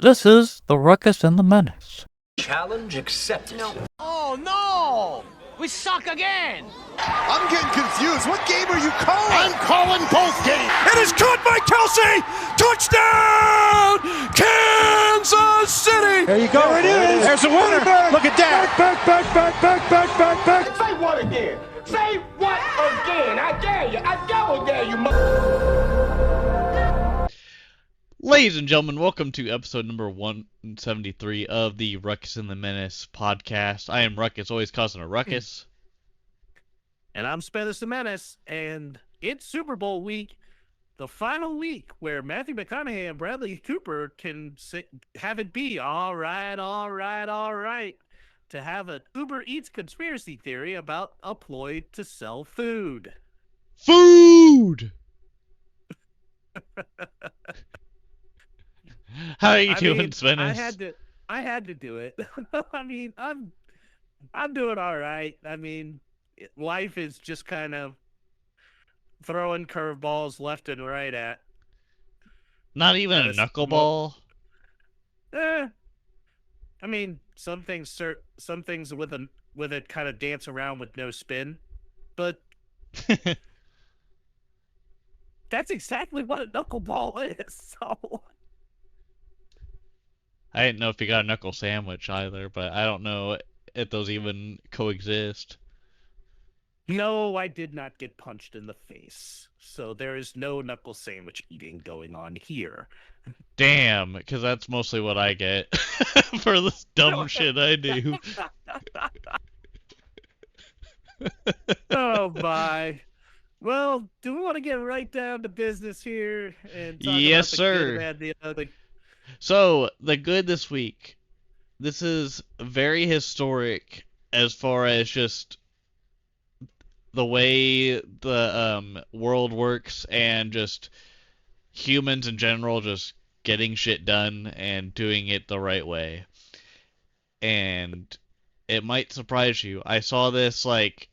This is the Ruckus and the Menace. Challenge accepted. No. Oh no! We suck again! I'm getting confused. What game are you calling? I'm calling both games! It is caught by Kelsey! Touchdown! Kansas City! There you go. There it is. There's a winner. Look at that. Say what again? Say what again? I dare you. I double dare you, Ladies and gentlemen, welcome to episode number 173 of the Ruckus and the Menace podcast. I am Ruckus, always causing a ruckus. And I'm Spenace the Menace, and it's Super Bowl week, the final week where Matthew McConaughey and Bradley Cooper can have it be all right, to have an Uber Eats conspiracy theory about a ploy to sell food. Food! How are you doing, Spenace? I had to do it. I mean, I'm doing all right. I mean, life is just kind of throwing curveballs left and right at. Not even a knuckleball? I mean, some things with it kind of dance around with no spin, but that's exactly what a knuckleball is. So I didn't know if you got a knuckle sandwich either, but I don't know if those even coexist. no, I did not get punched in the face, so there is no knuckle sandwich eating going on here. Damn, because that's mostly what I get for this dumb shit I do. Oh my. Well, do we want to get right down to business here and talk Yes, about the sir. good, the bad, the ugly? So, the good this week. This is very historic as far as just the way the world works and just humans in general just getting shit done and doing it the right way. And it might surprise you. I saw this like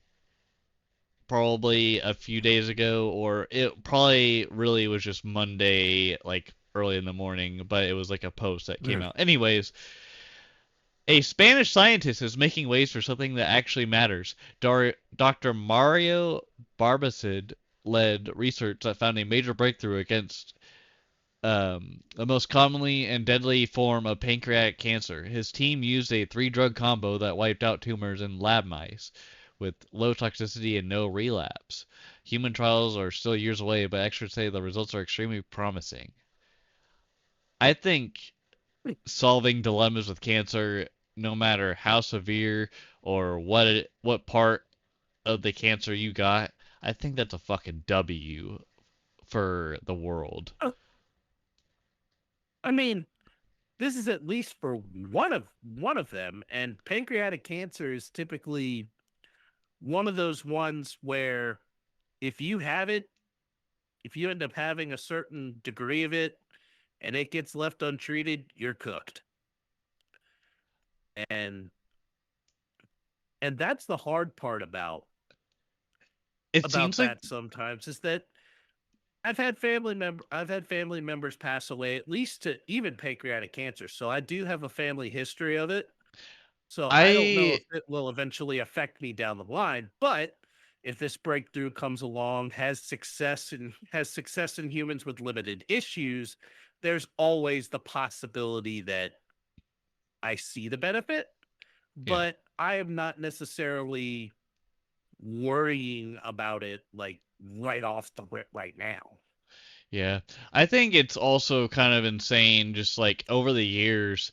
probably a few days ago, or it probably really was just Monday, like early in the morning, but it was like a post that came out. Anyways, a Spanish scientist is making waves for something that actually matters. Dr. Mario Barbacid led research that found a major breakthrough against the most commonly and deadly form of pancreatic cancer. His team used a 3-drug combo that wiped out tumors in lab mice with low toxicity and no relapse. Human trials are still years away, but experts say the results are extremely promising. I think solving dilemmas with cancer, no matter how severe or what part of the cancer you got, I think that's a fucking W for the world. I mean, this is at least for one of them, and pancreatic cancer is typically one of those ones where if you end up having a certain degree of it and it gets left untreated, you're cooked. And that's the hard part about Seems that like sometimes is that I've had family members pass away, at least to even pancreatic cancer. So I do have a family history of it. So I don't know if it will eventually affect me down the line, but if this breakthrough comes along, has success in humans with limited issues, there's always the possibility that I see the benefit, but I am not necessarily worrying about it like right off the rip right now. Yeah. I think it's also kind of insane just like over the years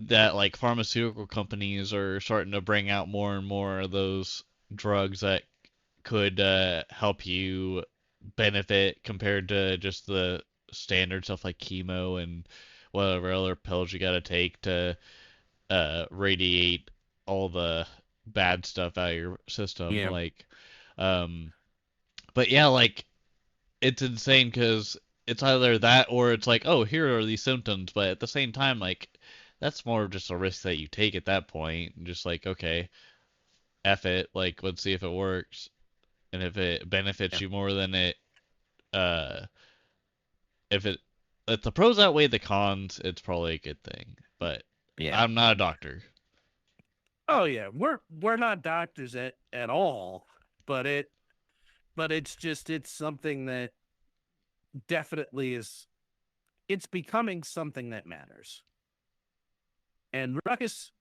that like pharmaceutical companies are starting to bring out more and more of those drugs that could help you benefit compared to just the standard stuff like chemo and whatever other pills you gotta take to radiate all the bad stuff out of your system. Yeah. Like, but yeah, like it's insane because it's either that or it's like, oh, here are these symptoms, but at the same time, like that's more of just a risk that you take at that point. Just like, okay, F it, like let's see if it works, and if it benefits you more than it, if it if the pros outweigh the cons, it's probably a good thing. But Yeah. I'm not a doctor. Oh yeah, we're not doctors at all, but it's something that definitely is. It's becoming something that matters. And Ruckus,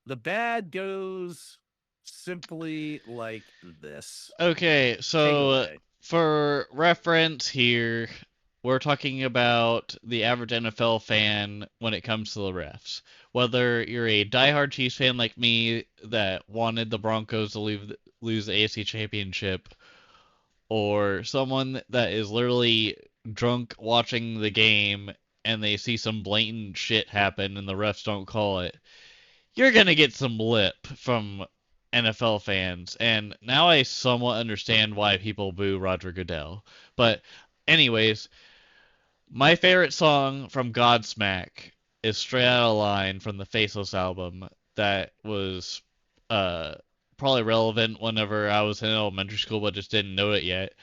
the bad goes simply like this. Okay, Take it so away. for reference here, we're talking about the average NFL fan when it comes to the refs. Whether you're a diehard Chiefs fan like me that wanted the Broncos to lose the AFC Championship, or someone that is literally drunk watching the game and they see some blatant shit happen and the refs don't call it, you're going to get some lip from NFL fans. And now I somewhat understand why people boo Roger Goodell. But, anyways, my favorite song from Godsmack is Straight Outta Line from the Faceless album that was uh, probably relevant whenever I was in elementary school but just didn't know it yet.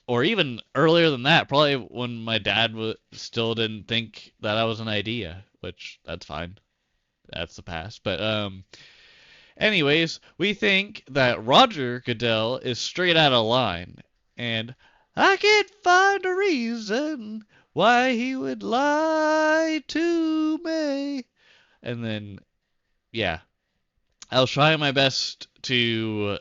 Or even earlier than that, probably when my dad still didn't think that I was an idea, which that's fine. That's the past. But anyways, we think that Roger Goodell is straight out of line, and I can't find a reason why he would lie to me. And then, yeah, I was trying my best to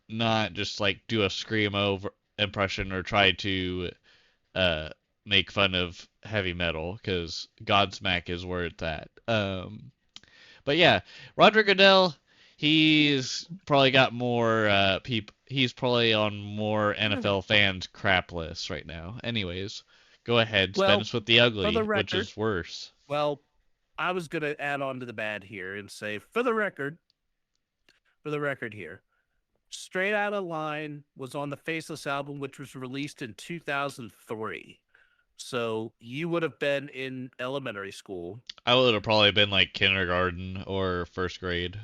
not just like do a screamo impression or try to uh, make fun of heavy metal because Godsmack is where it's at. But yeah, Roger Goodell, he's probably got more He's probably on more NFL fans' crap lists right now. Anyways, go ahead, spin Well, us with the for the ugly, which record, is worse. well, I was gonna add on to the bad here and say, for the record here, Straight Outta Line was on the Faceless album, which was released in 2003. So you would have been in elementary school. I would have probably been like kindergarten or first grade.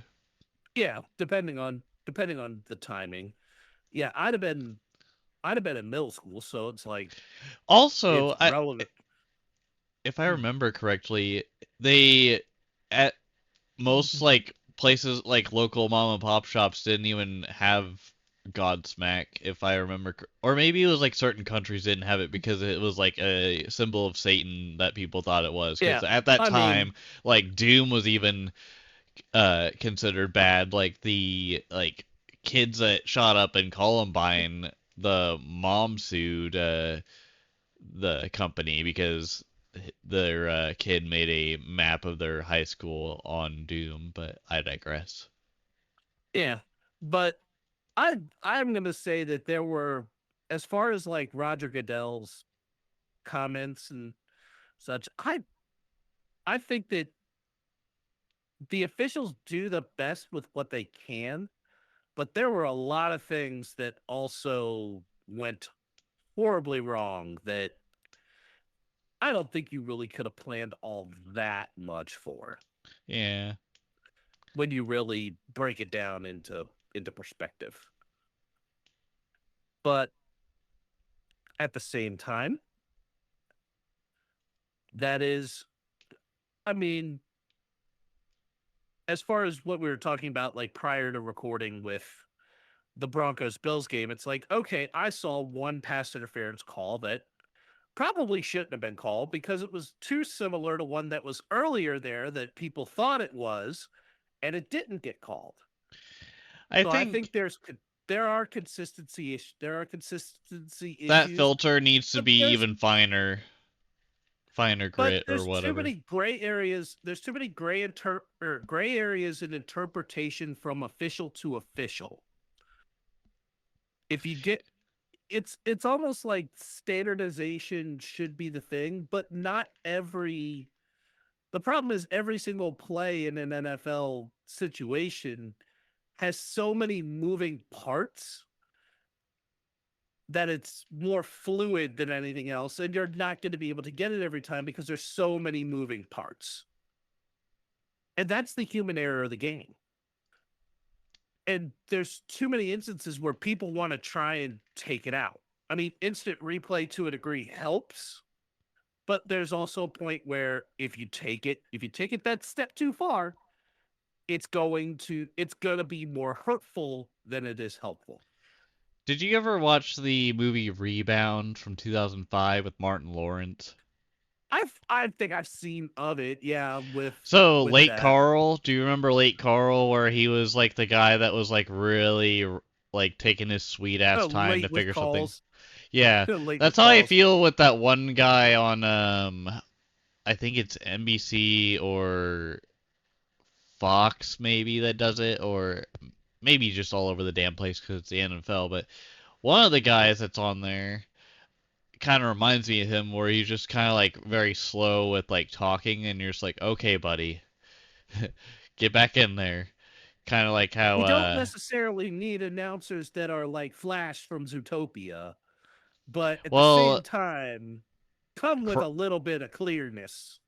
Yeah, depending on the timing. Yeah, I'd have been in middle school, so it's like Also, it's relevant. if I remember correctly, they at most like places like local mom and pop shops didn't even have Godsmack, if I remember, or maybe it was like certain countries didn't have it because it was like a symbol of Satan that people thought it was. Because Yeah, at that I time, mean, like Doom was even considered bad. Like the kids that shot up in Columbine, the mom sued the company because their kid made a map of their high school on Doom, but I digress. yeah, but I'm gonna say that there were, as far as like Roger Goodell's comments and such, I think that the officials do the best with what they can, but there were a lot of things that also went horribly wrong that I don't think you really could have planned all that much for Yeah. when you really break it down into perspective. But at the same time, that is, I mean, as far as what we were talking about, like prior to recording with the Broncos Bills game, it's like, okay, I saw one pass interference call that probably shouldn't have been called because it was too similar to one that was earlier there that people thought it was, and it didn't get called. I So I think think there are consistency that issues, filter needs to but be even finer grit or there's too whatever. many gray areas. There's too many gray areas in interpretation from official to official. If you get it's almost like standardization should be the thing, but not every the problem is every single play in an NFL situation has so many moving parts that it's more fluid than anything else, and you're not going to be able to get it every time because there's so many moving parts. And that's the human error of the game. And there's too many instances where people want to try and take it out. I mean, instant replay to a degree helps, but there's also a point where if you take it that step too far, it's gonna be more hurtful than it is helpful. Did you ever watch the movie Rebound from 2005 with Martin Lawrence? I think I've seen of it, yeah, So with Late that. Carl, do you remember Late Carl where he was like the guy that was like really like taking his sweet ass Oh, time to late with figure something? calls. Yeah, Late that's with how I calls. feel with that one guy on I think it's NBC or Fox maybe that does it, or maybe just all over the damn place because it's the NFL. But one of the guys that's on there kind of reminds me of him, where he's just kind of like very slow with like talking, and you're just like, okay, buddy, get back in there. Kind of like how You don't necessarily need announcers that are like Flash from Zootopia, but at the well, same time, come with Cr- a little bit of clearness.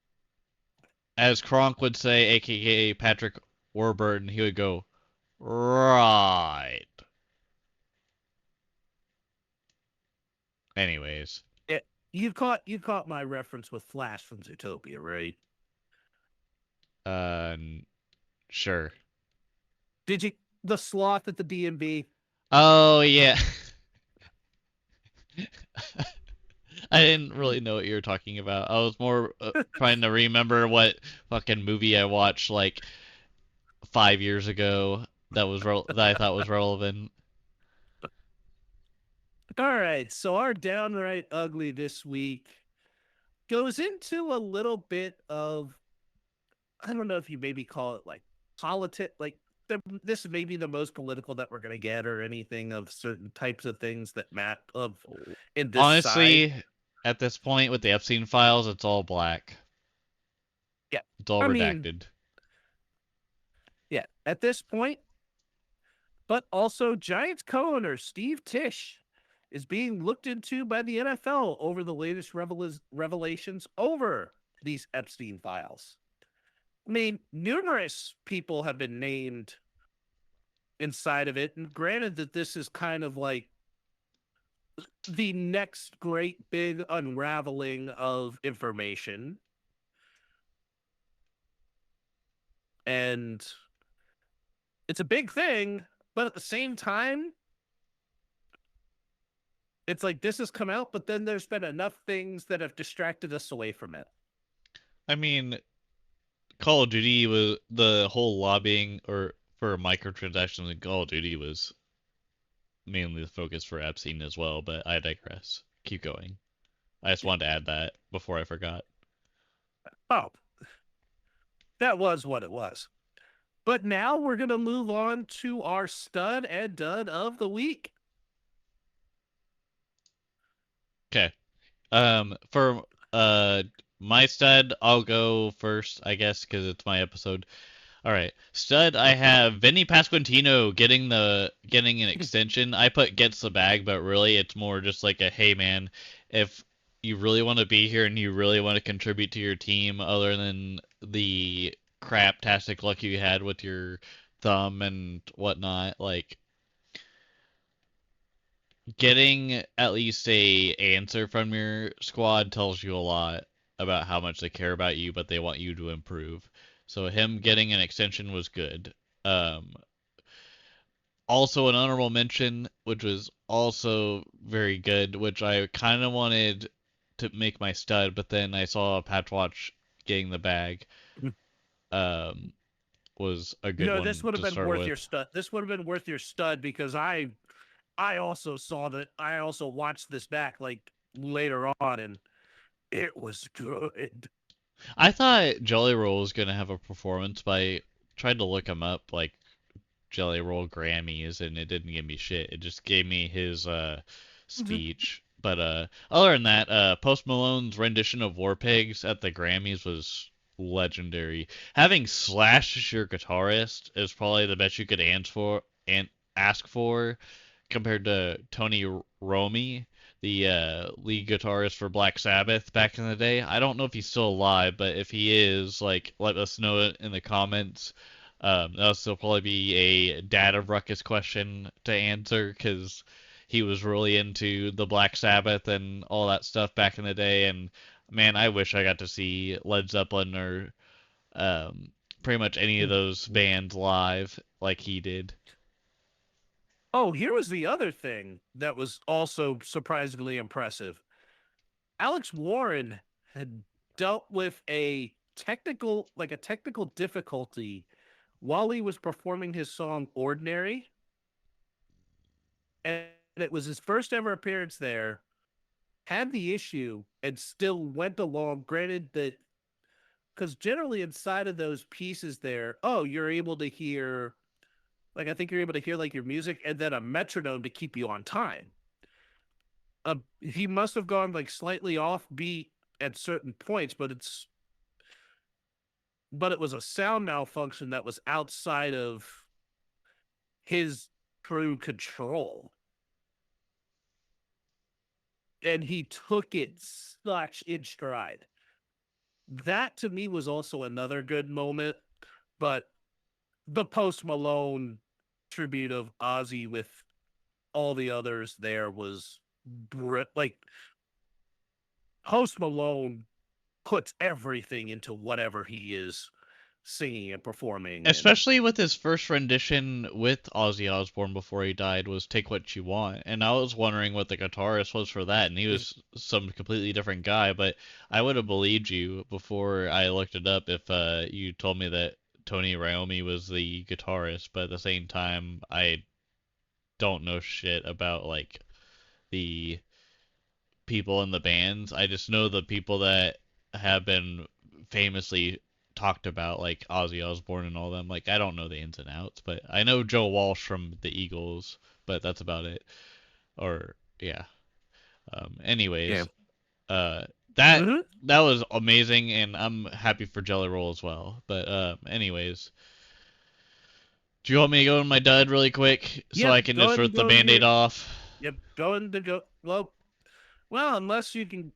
as Kronk would say, aka Patrick Warburton, he would go, right. Anyways, It, you caught my reference with Flash from Zootopia, right? uh, sure. Did you the sloth at the DMV? Oh yeah. I didn't really know what you were talking about. I was more trying to remember what fucking movie I watched like 5 years ago that I thought was relevant. All right, so our downright ugly this week goes into a little bit of, I don't know if you maybe call it like like this may be the most political that we're gonna get, or anything of certain types of things that of in this side. Honestly, at this point with the Epstein files, it's all black. Yeah, It's all I mean, redacted. yeah, at this point, but also Giants co-owner Steve Tisch is being looked into by the NFL over the latest revelations over these Epstein files. I mean, numerous people have been named inside of it, and granted that this is kind of like the next great big unraveling of information, and it's a big thing, but at the same time, it's like this has come out, but then there's been enough things that have distracted us away from it. I mean, Call of Duty was the whole lobbying or for microtransactions in Call of Duty was mainly the focus for Epstein as well, but I digress. Keep going. I just wanted to add that before I forgot. Oh, that was what it was. But now we're going to move on to our stud and dud of the week. Okay. For my stud, I'll go first, I guess, because it's my episode. All right, stud. I have Vinny Pasquantino getting an extension. I put gets the bag, but really it's more just like a hey man, if you really want to be here and you really want to contribute to your team, other than the crap-tastic luck you had with your thumb and whatnot, like getting at least a answer from your squad tells you a lot about how much they care about you, but they want you to improve. So him getting an extension was good. Um, Also an honorable mention, which was also very good, which I kind of wanted to make my stud, but then I saw Patch Watch getting the bag. Um, was a good No, this one would have to been start worth with. your stud. This would have been worth your stud because I also saw that. I also watched this back like later on, and it was good. I thought Jelly Roll was gonna have a performance, but I tried to look him up, like Jelly Roll Grammys, and it didn't give me shit. It just gave me his speech. But other than that, Post Malone's rendition of War Pigs at the Grammys was legendary. Having Slash as your guitarist is probably the best you could ask for compared to Tony Romy, the lead guitarist for Black Sabbath back in the day. I don't know if he's still alive, but if he is, like, let us know it in the comments. That'll still probably be a Dad of Ruckus question to answer, because he was really into the Black Sabbath and all that stuff back in the day, and Man, I wish I got to see Led Zeppelin or pretty much any of those bands live like he did. Oh, here was the other thing that was also surprisingly impressive. Alex Warren had dealt with a technical difficulty while he was performing his song Ordinary. And it was his first ever appearance there, had the issue, and still went along. Granted that, because generally inside of those pieces there, you're able to hear, like, I think you're able to hear like your music and then a metronome to keep you on time. He must have gone like slightly off beat at certain points, but it was a sound malfunction that was outside of his true control. And he took it such in stride. That to me was also another good moment, but the Post Malone tribute of Ozzy with all the others there was like Post Malone puts everything into whatever he is singing and performing. Especially with his first rendition with Ozzy Osbourne before he died was Take What You Want. And I was wondering what the guitarist was for that, and he was some completely different guy, but I would have believed you before I looked it up if you told me that Tony Iommi was the guitarist, but at the same time, I don't know shit about like the people in the bands. I just know the people that have been famously talked about, like Ozzy Osbourne and all them. Like I don't know the ins and outs, but I know Joe Walsh from the Eagles, but that's about it. Or yeah. Yeah. Anyways, that Mhm. that was amazing, and I'm happy for Jelly Roll as well. But anyways, do you want me to go in my dud really quick so Yep, I can just rip the Band-Aid off? Yep, going to go. Well, unless you can.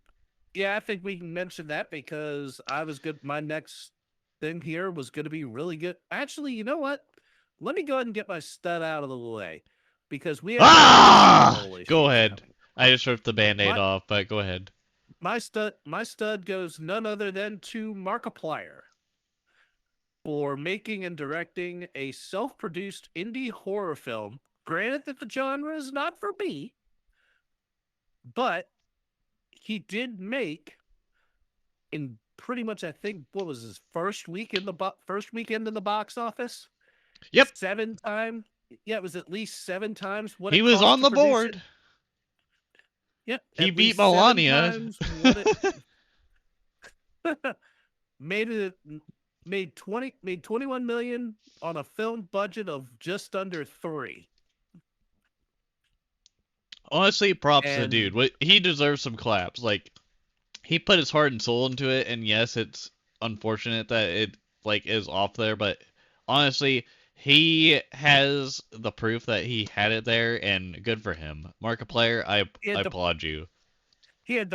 Yeah, I think we can mention that because I was good. My next thing here was going to be really good. Actually, you know what? Let me go ahead and get my stud out of the way because we have some Ah! pigeonhole Go issues ahead. coming. I just ripped the Band-Aid My off, but go ahead. my stud goes none other than to Markiplier for making and directing a self-produced indie horror film. Granted that the genre is not for me, but he did make in pretty much, I think, what was his first weekend in the box office? Yep. 7 times. Yeah, it was at least 7 times what He it was cost on to the produce it. board. Yep, He at beat least 7 Melania. times what it made it made 21 million on a film budget of just under 3. Honestly, props to the And dude. He deserves some claps. Like he put his heart and soul into it, and yes, it's unfortunate that it like is off there, but honestly, he has the proof that he had it there, and good for him. Markiplier, he I had the applaud you.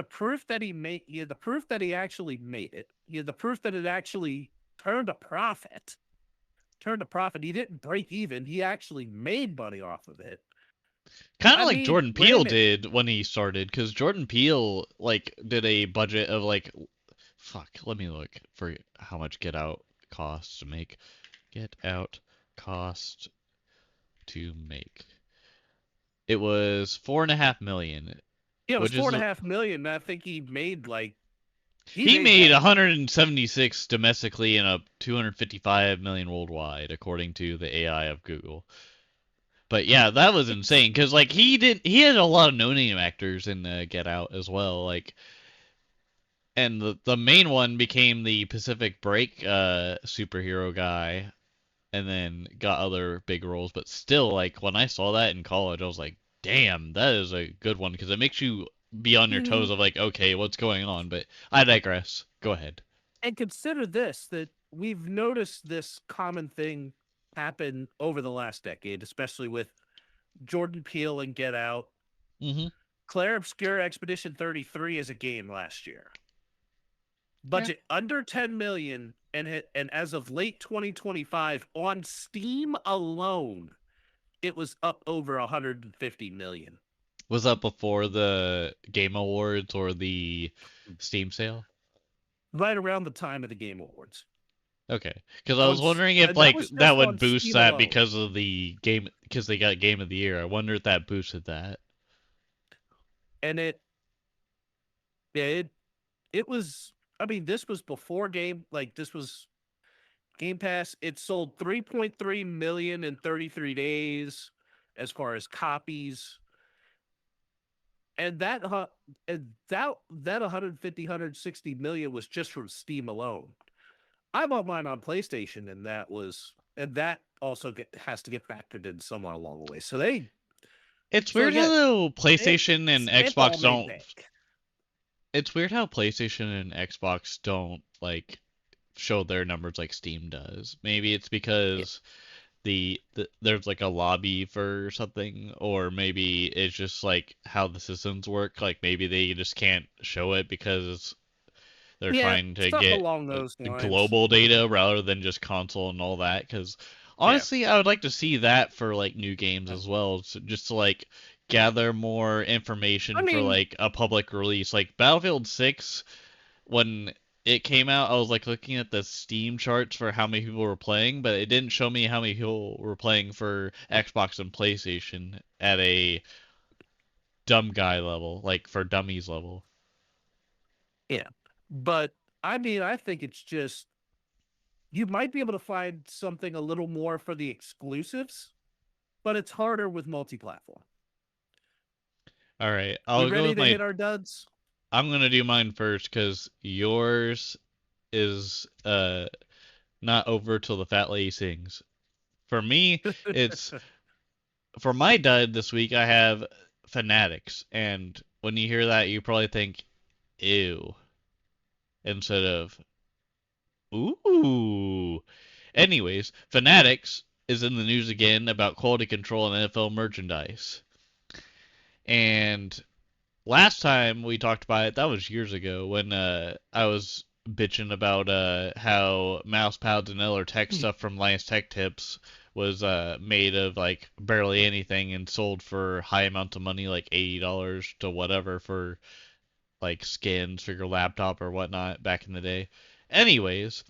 proof that he had the proof that he actually made it. He had the proof that it actually turned a profit. He didn't break even. He actually made money off of it. Kind of I like mean, Jordan Peele granted, did when he started, because Jordan Peele like did a budget of like, fuck. Let me look for how much Get Out costs to make. Get Out cost to make. It was 4.5 million, yeah, it was which four is and a half million. I think he made like he he made made that. 176 domestically and a 255 million worldwide, according to the AI of Google. But yeah, that was insane because like he had a lot of no-name actors in Get Out as well, like, and the main one became the Pacific Break superhero guy, and then got other big roles. But still, like when I saw that in college, I was like, damn, that is a good one because it makes you be on your toes Mhm. of like, okay, what's going on? But I digress. Go ahead. And consider this that we've noticed this common thing happen over the last decade, especially with Jordan Peele and Get Out. Mm-hmm. Claire Obscure Expedition 33 is a game last year. Yeah. Budget under 10 million and as of late 2025 on Steam alone, it was up over 150 million. Was that before the Game Awards or the Steam sale? right around the time of the Game Awards. Okay, because I was wondering if and that like was that just would on boost Steam that alone. because of the game, because they got Game of the Year. I wonder if that boosted that. And it was. I mean, this was before this was Game Pass. It sold 3.3 million in 33 days, as far as copies. And that 150 million was just from Steam alone. I bought mine on PlayStation, and that also has to get factored in somewhere along the way. So It's weird how though PlayStation and Xbox don't. bank. It's weird how PlayStation and Xbox don't like show their numbers like Steam does. Maybe it's because there's like a lobby for something, or maybe it's just like how the systems work. Like maybe they just can't show it because they're trying to Stuff get along those lines. global data rather than just console and all that. Because honestly, I would like to see that for like new games as well, so just to like gather more information for like a public release. Like Battlefield 6, when it came out, I was like looking at the Steam charts for how many people were playing, but it didn't show me how many people were playing for Xbox and PlayStation at a dumb guy level, like for dummies level. Yeah. But I mean, I think it's just you might be able to find something a little more for the exclusives, but it's harder with multi-platform. All right, I'll go ready with to hit our duds? I'm gonna do mine first because yours is not over till the fat lady sings. For me, it's for my dud this week. I have Fanatics, and when you hear that, you probably think, "Ew," instead of "Ooh." Anyways, Fanatics is in the news again about quality control on NFL merchandise, and last time we talked about it, that was years ago when I was bitching about how mouse pads and other tech stuff from Linus Tech Tips was made of like barely anything and sold for high amounts of money, like $80 to whatever for like skins for your laptop or whatnot back in the day. Anyways,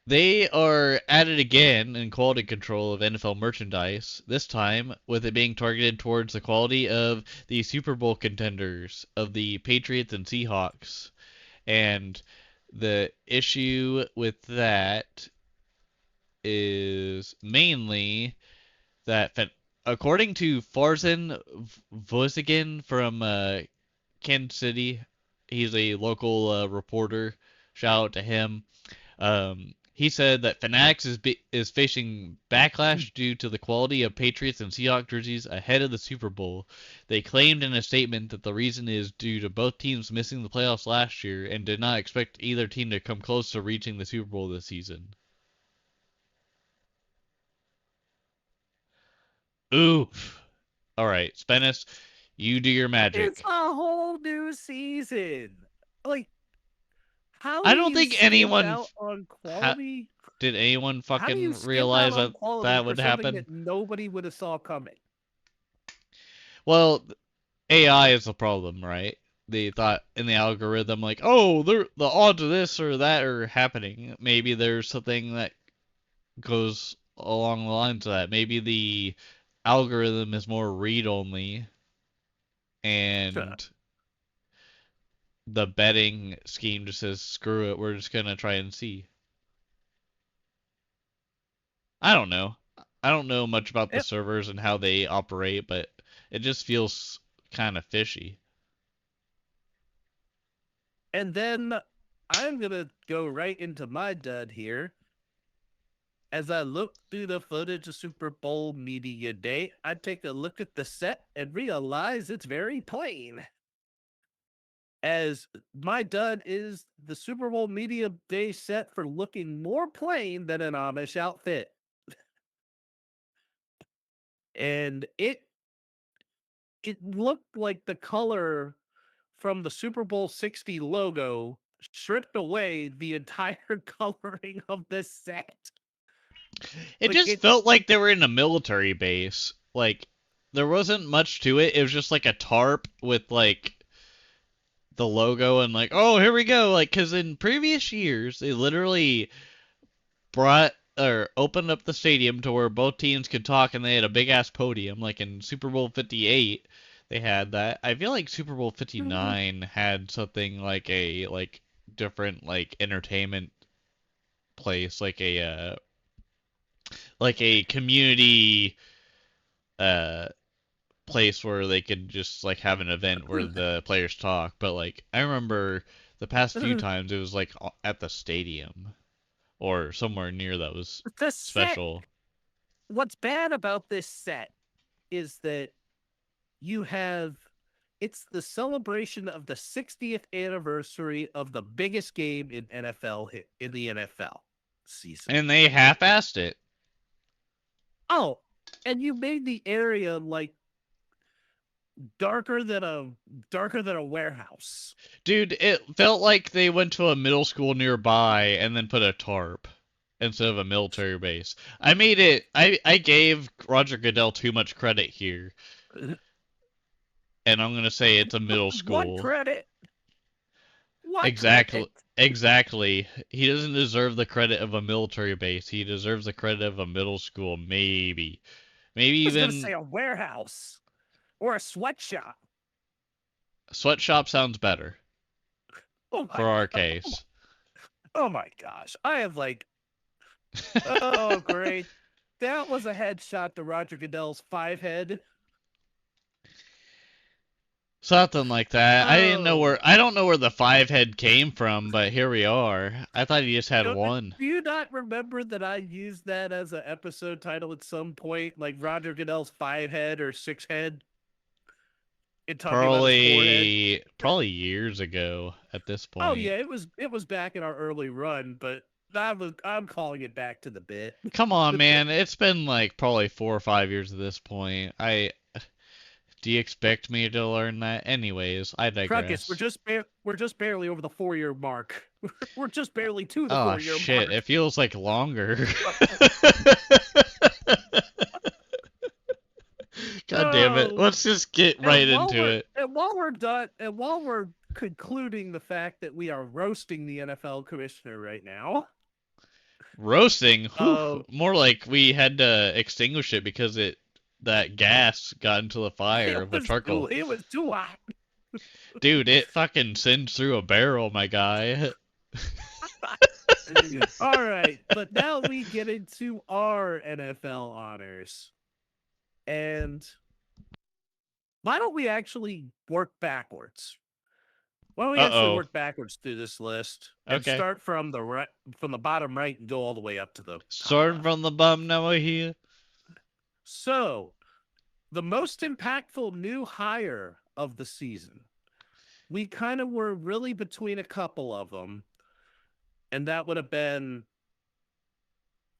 they are at it again in quality control of NFL merchandise, this time with it being targeted towards the quality of the Super Bowl contenders of the Patriots and Seahawks. And the issue with that is mainly that, according to Farzan Vozigan from Kansas City, he's a local reporter. Shout out to him. He said that Fanatics is facing backlash due to the quality of Patriots and Seahawks jerseys ahead of the Super Bowl. They claimed in a statement that the reason is due to both teams missing the playoffs last year and did not expect either team to come close to reaching the Super Bowl this season. Oof. All right, Spenace, you do your magic. It's a whole new season. Like, how I do don't you think skip anyone out on quality? did anyone How do you fucking skip out realize on that quality that for would something happen. that nobody would have saw coming? Well, AI is the problem, right? They thought in the algorithm, like, oh, the odds of this or that are happening. Maybe there's something that goes along the lines of that. Maybe the algorithm is more read only, and the betting scheme just says, screw it, we're just gonna try and see. I don't know. I don't know much about the servers and how they operate, but it just feels kind of fishy. And then I'm going to go right into my dud here. As I look through the footage of Super Bowl Media Day, I take a look at the set and realize it's very plain. As my dud is the Super Bowl Media Day set for looking more plain than an Amish outfit. And it looked like the color from the Super Bowl 60 logo stripped away the entire coloring of this set. It Like just felt like they were in a military base. Like there wasn't much to it. It was just like a tarp with like the logo and like, oh, here we go. Like, because in previous years, they literally brought or opened up the stadium to where both teams could talk and they had a big ass podium. Like in Super Bowl 58, they had that. I feel like Super Bowl 59 had something like a different like entertainment place, like a community uh place where they could just like have an event where the players talk. But like I remember the past few times it was like at the stadium or somewhere near that was The set. special. What's bad about this set is that you have it's the celebration of the 60th anniversary of the biggest game in in the NFL season. And they half-assed it. Oh, and you made the area like darker than a warehouse. Dude, it felt like they went to a middle school nearby and then put a tarp instead of a military base. I gave Roger Goodell too much credit here. And I'm going to say it's a middle school. What credit? What Exactly. credit? Exactly. He doesn't deserve the credit of a military base. He deserves the credit of a middle school, maybe. Maybe I was gonna even say a warehouse or a sweatshop. sweatshop sounds better Oh for my our god. case. Oh my gosh. I have like oh great. That was a headshot to Roger Goodell's 5 head. Something like that. Oh. I don't know where the 5 head came from, but here we are. I thought he just had Do one. do you not remember that I used that as an episode title at some point? Like Roger Goodell's 5 head or 6 head? In talking about his forehead. Probably years ago at this Oh point. yeah, it was back in our early run, but I'm calling it back to the bit. Come on, man. It's been like probably 4 or 5 years at this point. Do you expect me to learn that? Anyways, I Ruckus, digress. we're just barely over the 4 year mark. We're just barely to the Oh 4 year shit, mark. it feels like longer. God damn it. Oh, Let's just get right into it. while we're done, and while we're concluding the fact that we are roasting the NFL commissioner right now. Roasting? Whew, Oh, more like we had to extinguish it because that gas got into the fire of the charcoal. it was too hot. Dude, it fucking singed through a barrel, my guy. All right, but now we get into our NFL honors. And why don't we actually work backwards? Why don't we actually work backwards through this list and Okay. start from the bottom right and go all the way up to the Starting from the bum, now we're here. So, the most impactful new hire of the season. We kind of were really between a couple of them, and that would have been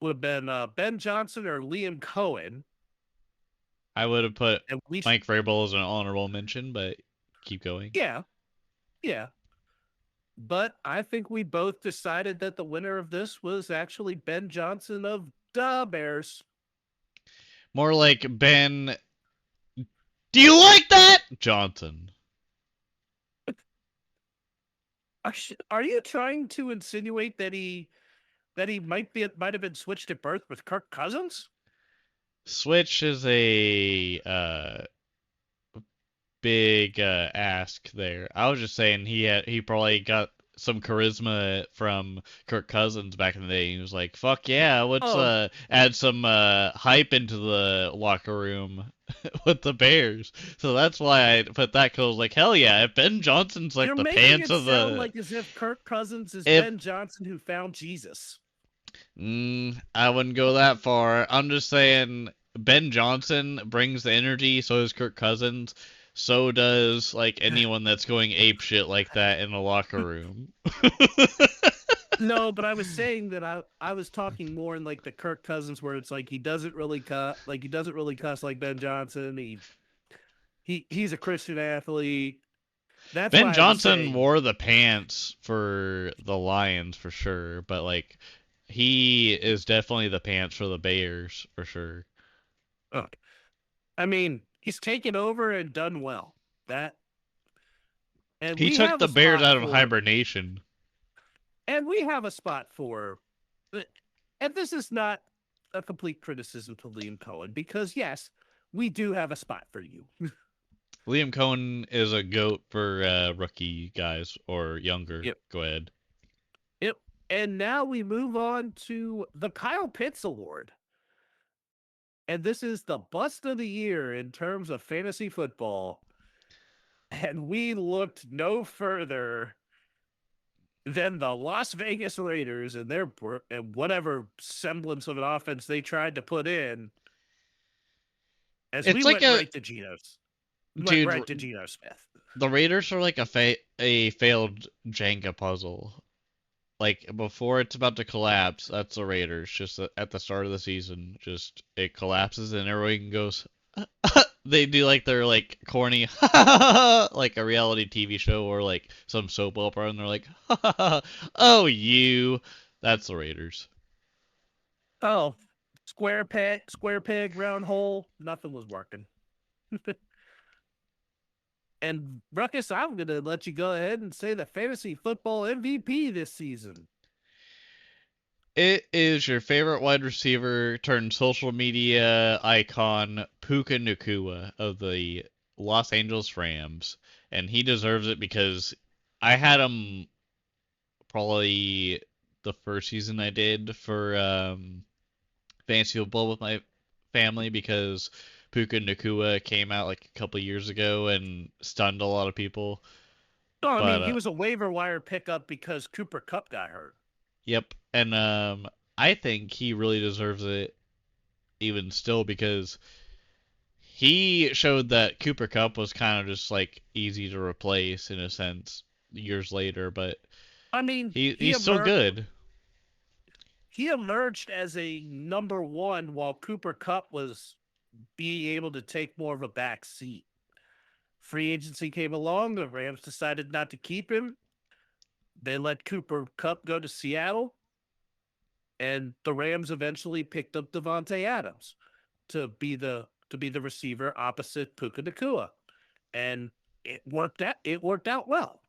Ben Johnson or Liam Cohen. I would have put And Mike Vrabel as an honorable mention, but keep going. Yeah. But I think we both decided that the winner of this was actually Ben Johnson of the Bears. More like Ben. Do you like that? Johnson. Are you trying to insinuate that he might have been switched at birth with Kirk Cousins? Switch is a big ask there. I was just saying he probably got some charisma from Kirk Cousins back in the day. He was like, "Fuck yeah, let's add some hype into the locker room with the Bears." So that's why I put that. Cause like, hell yeah, if Ben Johnson's like You're the making pants it of sound the like as if Kirk Cousins is Ben Johnson who found Jesus. I wouldn't go that far. I'm just saying Ben Johnson brings the energy, so does Kirk Cousins. So does like anyone that's going ape shit like that in the locker room. No, but I was saying that I was talking more in like the Kirk Cousins where it's like he doesn't really cuss like Ben Johnson. He's a Christian athlete. That's Ben why I was Johnson saying, wore the pants for the Lions for sure, but like he is definitely the pants for the Bears for sure. I mean, he's taken over and done well. And He we took have the a Bears spot out of for, hibernation. and we have a spot for, and this is not a complete criticism to Liam Cohen, because yes, we do have a spot for you. Liam Cohen is a goat for rookie guys or younger. Yep. Go ahead. Yep. And now we move on to the Kyle Pitts Award. And this is the bust of the year in terms of fantasy football. And we looked no further than the Las Vegas Raiders and their and whatever semblance of an offense they tried to put in. As It's we like went right to Geno's. Went right to Geno Smith. The Raiders are like a failed Jenga puzzle. Like before it's about to collapse, that's the Raiders. Just at the start of the season, just it collapses and everyone goes. They do like their like corny, like a reality TV show or like some soap opera, and they're like, "Oh, you." That's the Raiders. Oh, square peg, round hole. Nothing was working. And Ruckus, I'm going to let you go ahead and say the fantasy football MVP this season. It is your favorite wide receiver turned social media icon, Puka Nacua of the Los Angeles Rams. And he deserves it because I had him probably the first season I did for fantasy football with my family because Puka Nacua came out like a couple years ago and stunned a lot of people. Oh, I mean, he was a waiver wire pickup because Cooper Kupp got hurt. Yep, and I think he really deserves it even still because he showed that Cooper Kupp was kind of just like easy to replace in a sense years later, but I mean, he's still good. He emerged as a number one while Cooper Kupp was being able to take more of a back seat. Free agency came along. The Rams decided not to keep him. They let Cooper Kupp go to Seattle. And the Rams eventually picked up Davante Adams to be the receiver opposite Puka Nacua. And it worked out well.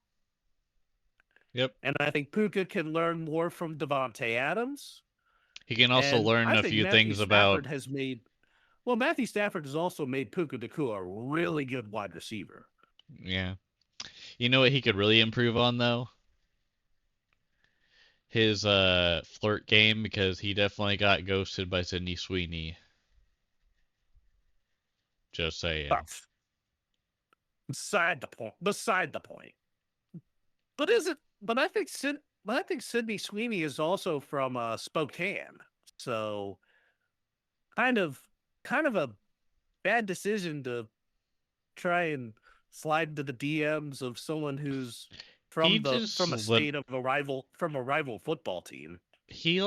Yep. And I think Puka can learn more from Davante Adams. He can also learn a few things about. Matthew Stafford has also made Puka Nacua a really good wide receiver. Yeah. You know what he could really improve on though? His flirt game, because he definitely got ghosted by Sydney Sweeney. Just saying. Beside the point. But I think Sydney Sweeney is also from Spokane. So kind of a bad decision to try and slide into the DMs of someone who's from a rival football team. He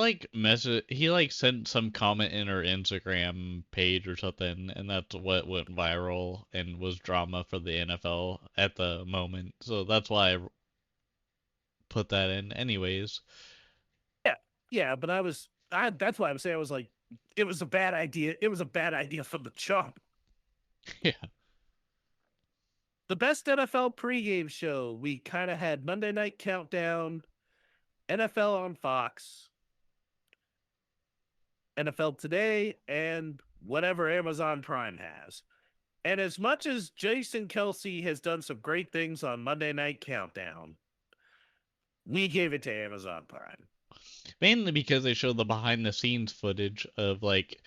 sent some comment in her Instagram page or something, and that's what went viral and was drama for the NFL at the moment. So that's why I put that in anyways. Yeah, but that's why I'm saying I was like, it was a bad idea. It was a bad idea from the jump. Yeah. The best NFL pregame show, we kind of had Monday Night Countdown, NFL on Fox, NFL Today, and whatever Amazon Prime has. And as much as Jason Kelsey has done some great things on Monday Night Countdown, we gave it to Amazon Prime. Mainly because they show the behind the scenes footage of like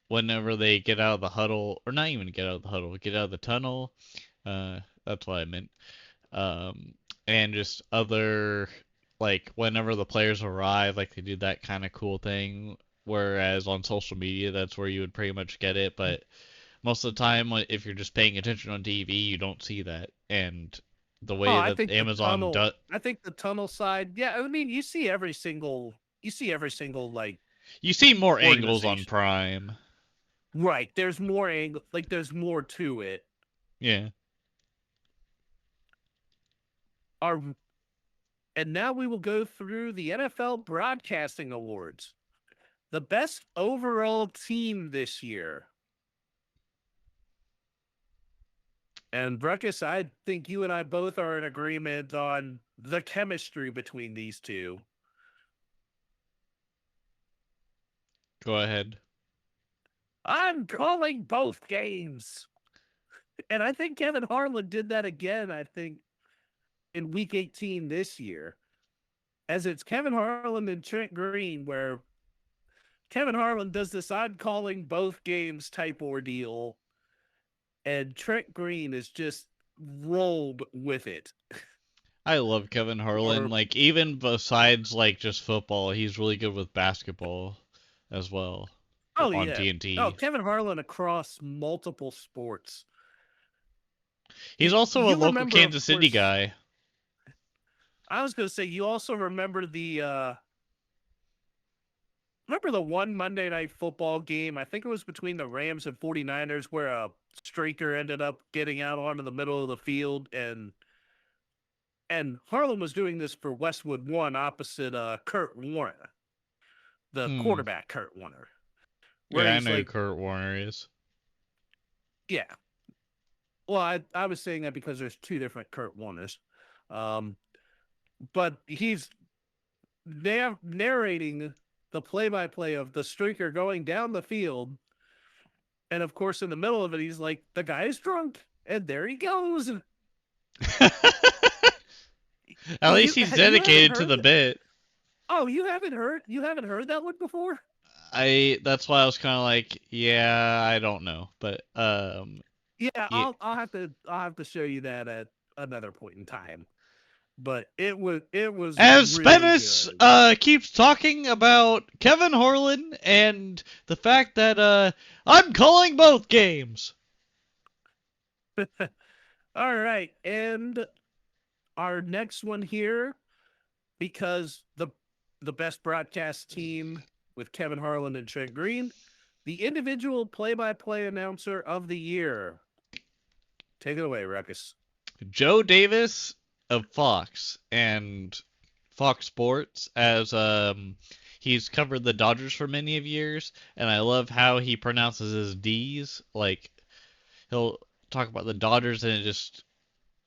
whenever they get out of the huddle, or not even get out of the huddle, get out of the tunnel. That's what I meant. And just other, like whenever the players arrive, like they do that kind of cool thing. Whereas on social media, that's where you would pretty much get it. But most of the time, if you're just paying attention on TV, you don't see that. And the way that Amazon does, I think the tunnel side. Yeah, I mean, you see every single like. You see more angles on Prime. Right. There's more angle. Like there's more to it. Yeah. And now we will go through the NFL Broadcasting Awards. The best overall team this year. And Ruckus, I think you and I both are in agreement on the chemistry between these two. Go ahead. I'm calling both games. And I think Kevin Harlan did that again, I think, in week 18 this year. As it's Kevin Harlan and Trent Green, where Kevin Harlan does this I'm calling both games type ordeal, and Trent Green is just rolled with it. I love Kevin Harlan. Or, Like, even besides, like, just football, he's really good with basketball as well oh, on yeah. Oh, TNT. Kevin Harlan across multiple sports. He's also a You local remember, of Kansas City course, guy. I was going to say, you also remember remember the one Monday Night Football game? I think it was between the Rams and 49ers where a streaker ended up getting out onto the middle of the field, and Harlan was doing this for Westwood One opposite Kurt Warner, the quarterback Kurt Warner, where Yeah, I he's know who like, Kurt Warner is. yeah. Well, I was saying that because there's two different Kurt Warners. But he's narrating the play-by-play of the streaker going down the field. And of course, in the middle of it, he's like, the guy's drunk. And there he goes. At least he's dedicated to the bit. Oh, you haven't heard that one before? That's why I was kind of like, yeah, I don't know, but Yeah, yeah. I'll have to show you that at another point in time. But it was As really spenace good. keeps talking about Kevin Harlan and the fact that I'm calling both games. All right, and our next one here, because the best broadcast team with Kevin Harlan and Trent Green, the individual play-by-play announcer of the year. Take it away, Ruckus. Joe Davis of Fox and Fox Sports, as he's covered the Dodgers for many of years, and I love how he pronounces his D's. Like, he'll talk about the Dodgers and it just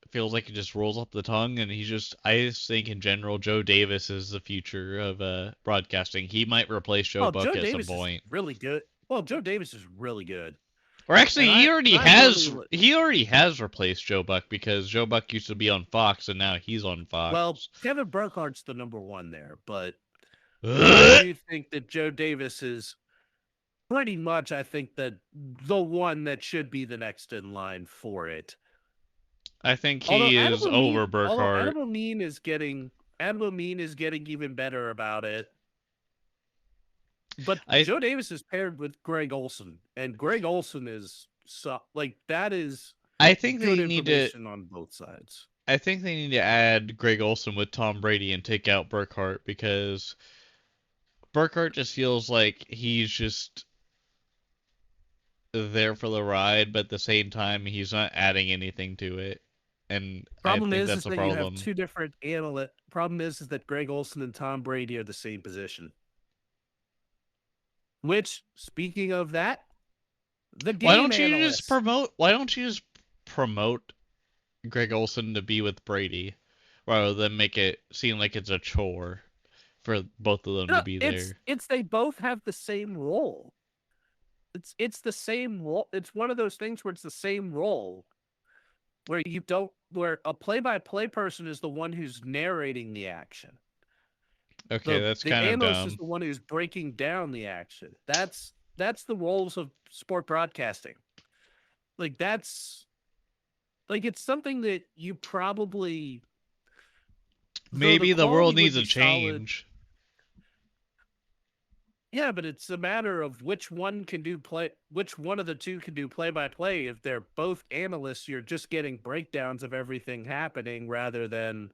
feels like it just rolls off the tongue, and I just think in general Joe Davis is the future of broadcasting. He might replace Joe Oh, Buck Joe at some Davis is point. really good. Well, Joe Davis is really good. Or actually, And he already I has really, he already has replaced Joe Buck, because Joe Buck used to be on Fox and now he's on well, Fox. Kevin Burkhardt's the number one there, but I do think that Joe Davis is pretty much, I think, that the one that should be the next in line for it. I think he is over Burkhardt. Adam Levine is getting even better about it. But I Joe Davis is paired with Greg Olson, and Greg Olson is that is I think good they need to information on both sides. I think they need to add Greg Olson with Tom Brady and take out Burkhardt, because Burkhardt just feels like he's just there for the ride, but at the same time he's not adding anything to it. And I Problem think is that's a that you have problem. two different analysts. Problem is that Greg Olson and Tom Brady are the same position. Which, speaking of that, the game Why don't you just promote Greg Olson to be with Brady, rather than make it seem like it's a chore for both of them to be there? It's they both have the same role. It's the same role. It's one of those things where it's the same role, where a play-by-play person is the one who's narrating the action. Okay, that's The kind of analyst is dumb. the one who's breaking down the action. That's the roles of sport broadcasting. Like it's something that you probably, Maybe the world needs a change. Yeah, but it's a matter of which one of the two can do play-by-play. If they're both analysts, you're just getting breakdowns of everything happening rather than,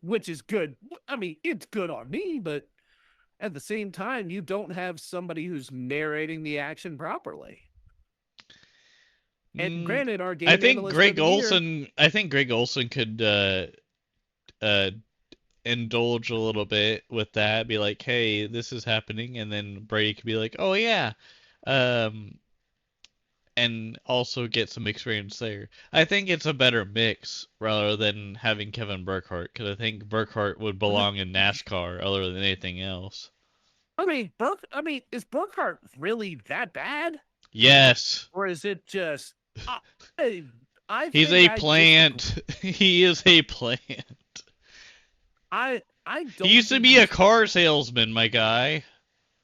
which is good. It's good on me, but at the same time, you don't have somebody who's narrating the action properly. And granted, our game analyst of the year, I think Greg Olson could indulge a little bit with that, be like, hey, this is happening, and then Brady could be like, oh yeah, and also get some experience there. I think it's a better mix rather than having Kevin Burkhardt, because I think Burkhardt would belong in NASCAR other than anything else. I mean, is Burkhardt really that bad? Yes. Or is it just I, I He's think a I disagree. plant. He is a plant. I don't He used to think be a car salesman, my guy.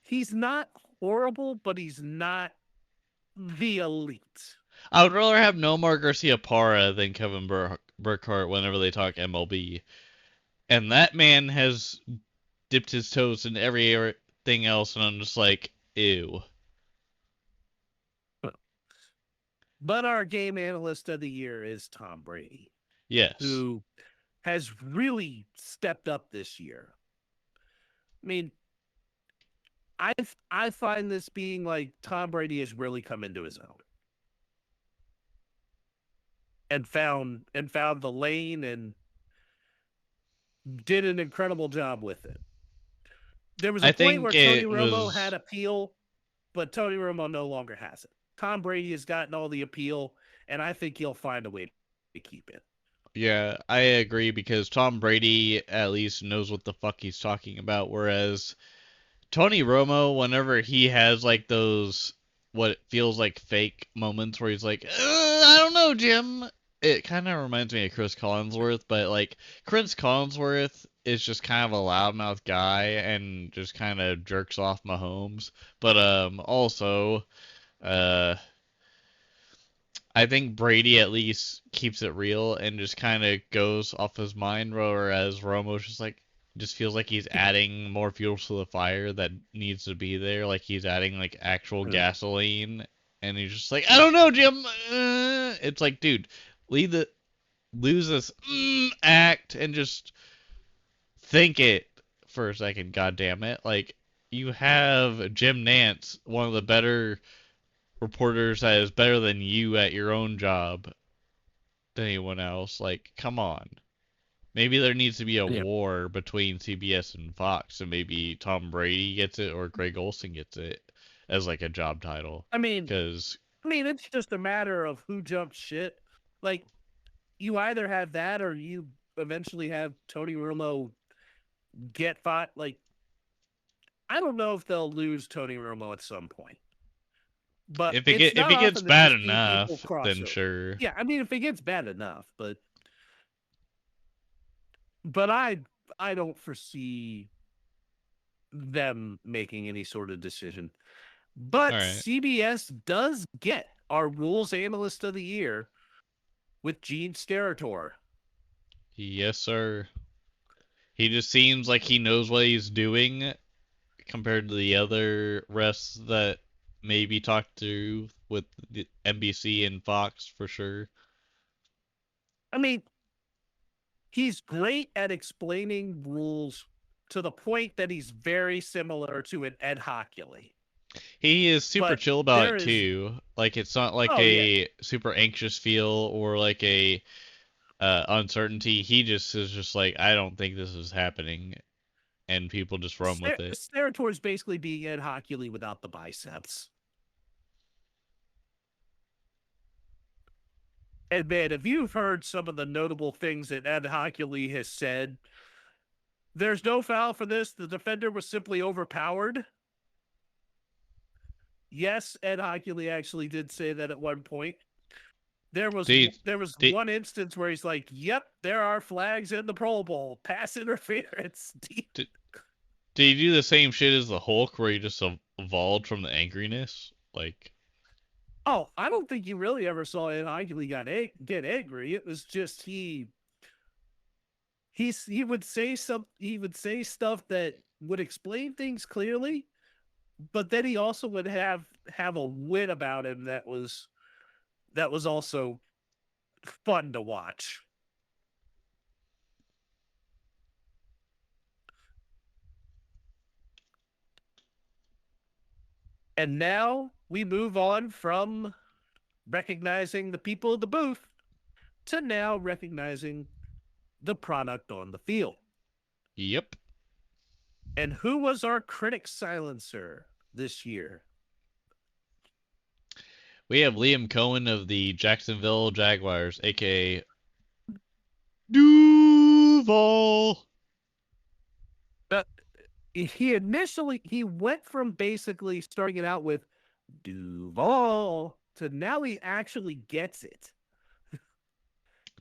he's not horrible, but he's not the elite. I would rather have Nomar Garcia-Parra than Kevin Burkhardt whenever they talk MLB. And that man has dipped his toes in everything else, and I'm just like, ew. But our game analyst of the year is Tom Brady, Yes. who has really stepped up this year. I mean, I find this being like Tom Brady has really come into his own and found the lane and did an incredible job with it. There was a point where Tony Romo had appeal, but Tony Romo no longer has it. Tom Brady has gotten all the appeal, and I think he'll find a way to keep it. Yeah, I agree, because Tom Brady at least knows what the fuck he's talking about, whereas Tony Romo, whenever he has like those what feels like fake moments where he's like, I don't know, Jim. It kind of reminds me of Chris Collinsworth, but like Chris Collinsworth is just kind of a loudmouth guy and just kind of jerks off Mahomes. But also, uh, I think Brady at least keeps it real and just kind of goes off his mind, whereas Romo's just like just feels like he's adding more fuel to the fire that needs to be there, like he's adding like actual gasoline, and he's just like, I don't know, Jim. It's like, dude, lose this act and just think it for a second. God damn it! Like, you have Jim Nance, one of the better reporters that is better than you at your own job than anyone else. Like, come on. Maybe there needs to be a war between CBS and Fox, and maybe Tom Brady gets it or Greg Olson gets it as like a job title. I mean, because it's just a matter of who jumps shit. Like, you either have that or you eventually have Tony Romo get fought. Like, I don't know if they'll lose Tony Romo at some point. But if it gets bad enough, then sure. Yeah, I mean, if it gets bad enough, but I don't foresee them making any sort of decision. But CBS does get our rules analyst of the year with Gene Steratore. Yes, sir. He just seems like he knows what he's doing compared to the other refs that maybe talked to with the NBC and Fox for sure. I mean, he's great at explaining rules to the point that he's very similar to an Ed Hockley. He is super chill about it too. Like, it's not like super anxious feel or like a uncertainty. He just is just like, I don't think this is happening, and people just run with it. Steratore is basically being Ed Hockley without the biceps. And man, if you've heard some of the notable things that Ed Hockley has said, there's no foul for this. The defender was simply overpowered. Yes, Ed Hockley actually did say that at one point. There was one instance where he's like, "Yep, there are flags in the Pro Bowl. Pass interference." Did he do the same shit as the Hulk, where he just evolved from the angriness? Like, oh, I don't think you really ever saw Ed Hockley get angry. It was just he would say stuff that would explain things clearly, but then he also would have a wit about him that was also fun to watch. And now we move on from recognizing the people in the booth to now recognizing the product on the field. Yep. And who was our critic silencer this year? We have Liam Cohen of the Jacksonville Jaguars, aka Duval. But he went from basically starting it out with Duval to now he actually gets it.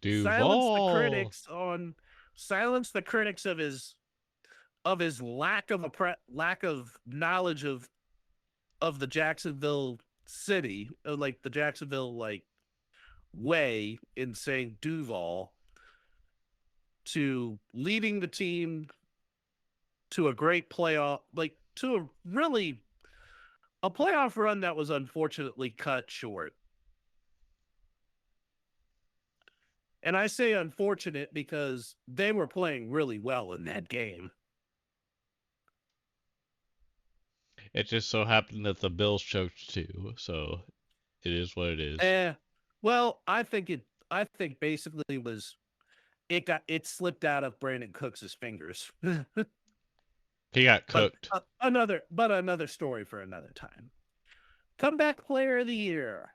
Silence the Duval. critics of his lack of knowledge of the Jacksonville city, like the Jacksonville way in saying Duval, to leading the team to a great playoff, to a playoff run that was unfortunately cut short. And I say unfortunate because they were playing really well in that game. It just so happened that the Bills choked too, so it is what it is. Well, I think basically it slipped out of Brandon Cooks' fingers. He got cooked. Another story for another time. Comeback player of the year.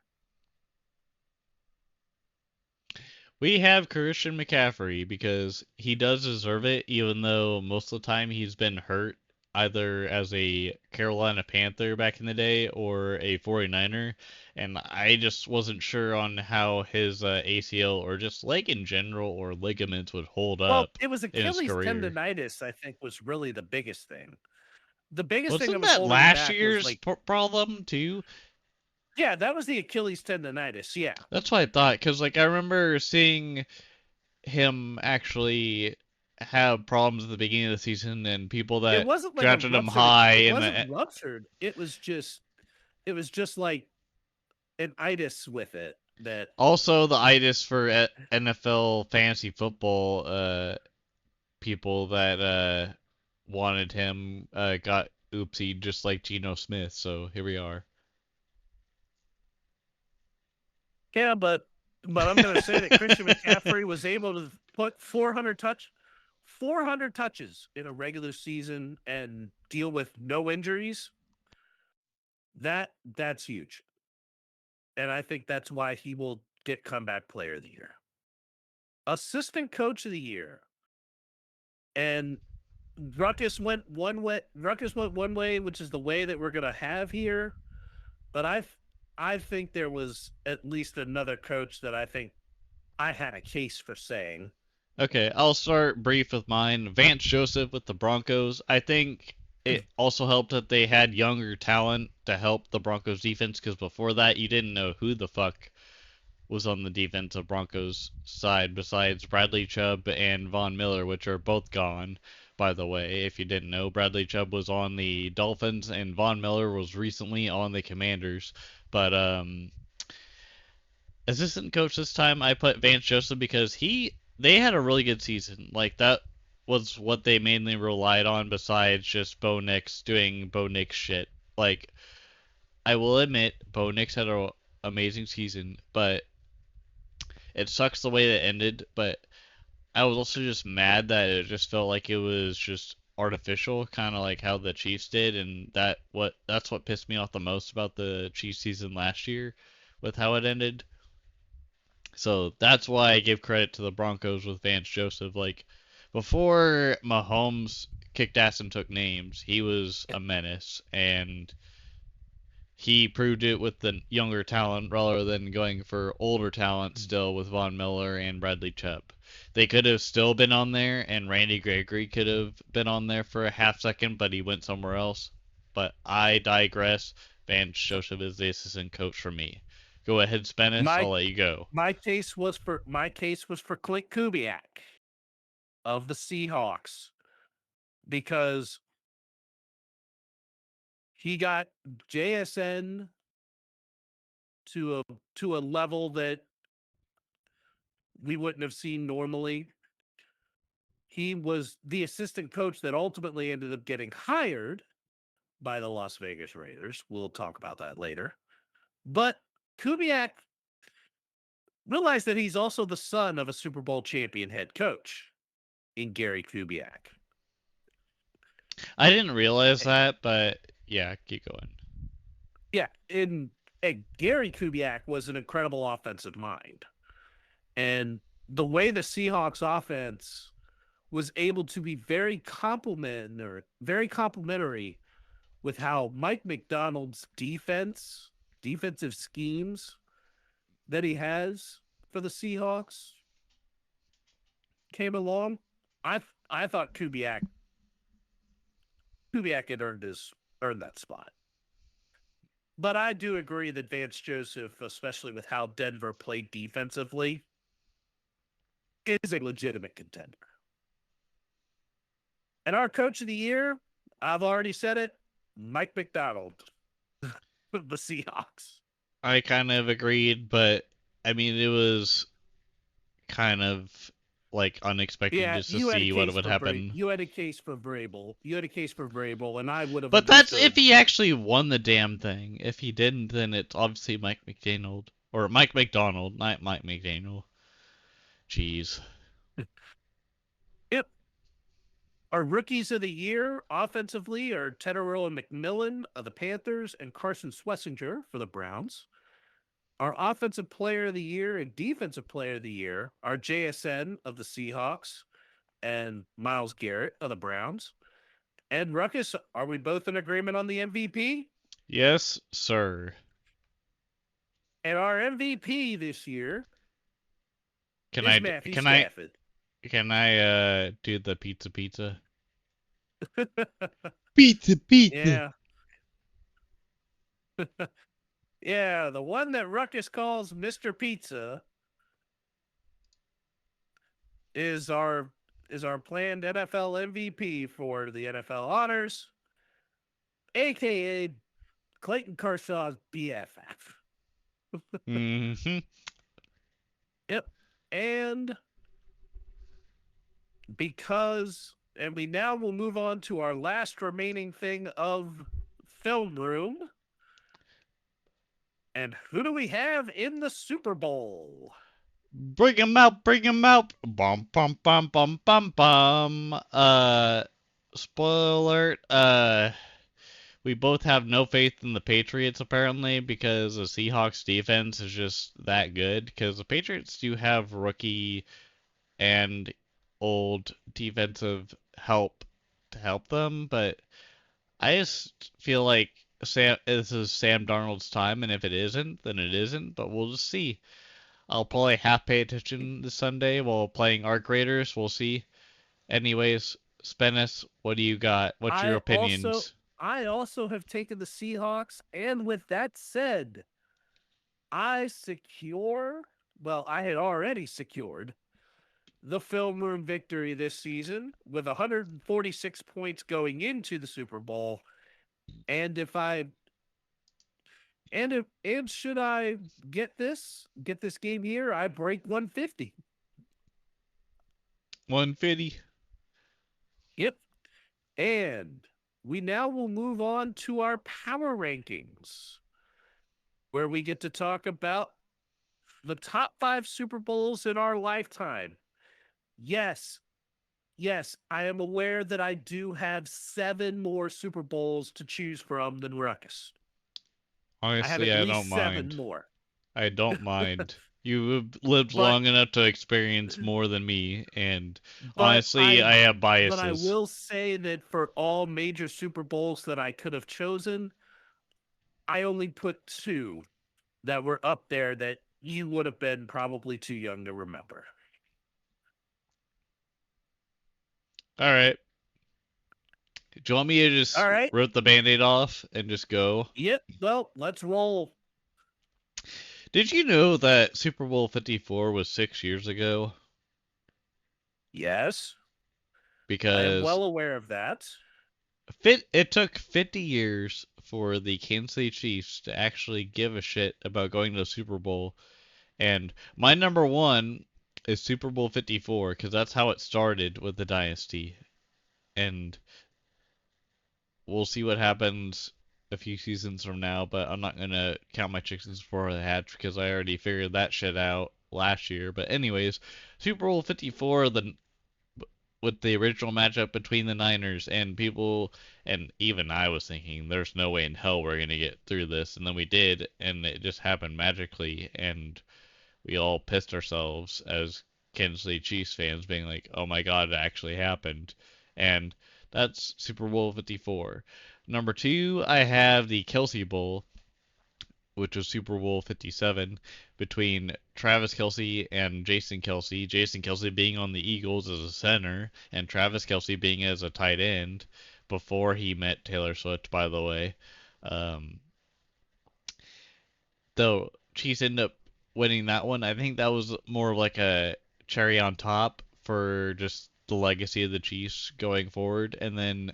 We have Christian McCaffrey because he does deserve it, even though most of the time he's been hurt, either as a Carolina Panther back in the day or a 49er. And I just wasn't sure on how his ACL or just leg in general or ligaments would hold Well, up it was in his Achilles career. tendonitis, I think, was really the biggest thing. The biggest thing that Wasn't was that holding him last back was year's problem too? yeah, that was the Achilles tendonitis. Yeah, That's what I thought, because I remember seeing him actually have problems at the beginning of the season and people it that wasn't like a drafted him ruptured. high It in wasn't the ruptured. It was just like an itis with it. That also the itis for NFL fantasy football people that wanted him got oopsie just like Geno Smith, so here we are. yeah, but I'm going to say that Christian McCaffrey was able to put 400 touches in a regular season and deal with no injuries. That's huge. And I think that's why he will get comeback player of the year. Assistant coach of the year. And Ruckus went one way, which is the way that we're going to have here. But I think there was at least another coach that I think I had a case for saying. Okay, I'll start brief with mine. Vance Joseph with the Broncos. I think it also helped that they had younger talent to help the Broncos defense, because before that you didn't know who the fuck was on the defensive Broncos side besides Bradley Chubb and Von Miller, which are both gone. By the way, if you didn't know, Bradley Chubb was on the Dolphins and Von Miller was recently on the Commanders. But assistant coach this time, I put Vance Joseph because they had a really good season. Like that was what they mainly relied on besides just Bo Nix doing Bo Nix shit. Like I will admit, Bo Nix had an amazing season, but it sucks the way that ended. But I was also just mad that it just felt like it was just artificial, kind of like how the Chiefs did, and that's what pissed me off the most about the Chiefs season last year, with how it ended. So that's why I give credit to the Broncos with Vance Joseph. Like, before Mahomes kicked ass and took names, he was a menace, and he proved it with the younger talent rather than going for older talent still with Von Miller and Bradley Chubb. They could have still been on there, and Randy Gregory could have been on there for a half second, but he went somewhere else. But I digress. Vance Joseph is the assistant coach for me. Go ahead, Spenace. I'll let you go. My case was for Clint Kubiak of the Seahawks because he got JSN to a level that we wouldn't have seen normally. He was the assistant coach that ultimately ended up getting hired by the Las Vegas Raiders. We'll talk about that later. But Kubiak realized that he's also the son of a Super Bowl champion head coach in Gary Kubiak. I didn't realize that, but yeah, keep going. Yeah, and And Gary Kubiak was an incredible offensive mind. And the way the Seahawks offense was able to be very complimentary with how Mike McDonald's defensive schemes that he has for the Seahawks came along. I thought Kubiak had earned that spot. But I do agree that Vance Joseph, especially with how Denver played defensively, is a legitimate contender. And our coach of the year, I've already said it, Mike McDonald, the Seahawks. I kind of agreed, but I mean, it was kind of like unexpected Yeah, just to you had a see what case would for happen. You had a case for Vrabel. And I would have But that's understood. if he actually won the damn thing. If he didn't, then it's obviously Mike McDonald. Or Mike McDonald, not Mike McDaniel. Jeez. Yep. Our rookies of the year offensively are Tedderell and McMillan of the Panthers and Carson Swessinger for the Browns. Our offensive player of the year and defensive player of the year are JSN of the Seahawks and Myles Garrett of the Browns. And Ruckus, are we both in agreement on the MVP? Yes, sir. And our MVP this year Can is I Matthew can I Stafford. can I do the pizza? Pizza. Yeah. Yeah, the one that Ruckus calls Mr. Pizza is our planned NFL MVP for the NFL honors, aka Clayton Kershaw's BFF. Mm-hmm. Yep. And we now will move on to our last remaining thing of film room. And who do we have in the Super Bowl? Bring him out, bring him out. Bum bum bum bum bum bum. Spoiler alert. We both have no faith in the Patriots apparently because the Seahawks defense is just that good. Because the Patriots do have rookie and old defensive help to help them, but I just feel like this is Sam Darnold's time, and if it isn't, then it isn't. But we'll just see. I'll probably half pay attention this Sunday while playing Arc Raiders. We'll see. Anyways, Spenace, what do you got? What's your opinions? I also have taken the Seahawks, and with that said, I had already secured the film room victory this season with 146 points going into the Super Bowl. And should I get this game here, I break 150. 150. Yep. And we now will move on to our power rankings, where we get to talk about the top 5 Super Bowls in our lifetime. Yes, I am aware that I do have 7 more Super Bowls to choose from than Ruckus. Honestly, I have I at least don't 7 mind. more. I don't mind. You've lived long enough to experience more than me, and honestly, I have biases. But I will say that for all major Super Bowls that I could have chosen, I only put 2 that were up there that you would have been probably too young to remember. All right. Do you want me to just rip the Band-Aid off and just go? Yep. Well, let's roll. Did you know that Super Bowl 54 was 6 years ago? Yes. Because I am well aware of that. It took 50 years for the Kansas City Chiefs to actually give a shit about going to the Super Bowl. And my number 1 is Super Bowl 54 because that's how it started with the dynasty. And we'll see what happens a few seasons from now, but I'm not going to count my chickens before they hatch because I already figured that shit out last year. But anyways, Super Bowl 54, with the original matchup between the Niners, and people, and even I was thinking, there's no way in hell we're gonna get through this, and then we did, and it just happened magically, and we all pissed ourselves as Kansas City Chiefs fans, being like, "Oh my God, it actually happened," and that's Super Bowl 54. Number two, I have the Kelsey Bowl, which was Super Bowl 57, between Travis Kelsey and Jason Kelsey. Jason Kelsey being on the Eagles as a center, and Travis Kelsey being as a tight end before he met Taylor Swift, by the way. Um, though Chiefs ended up winning that one, I think that was more of like a cherry on top for just the legacy of the Chiefs going forward. And then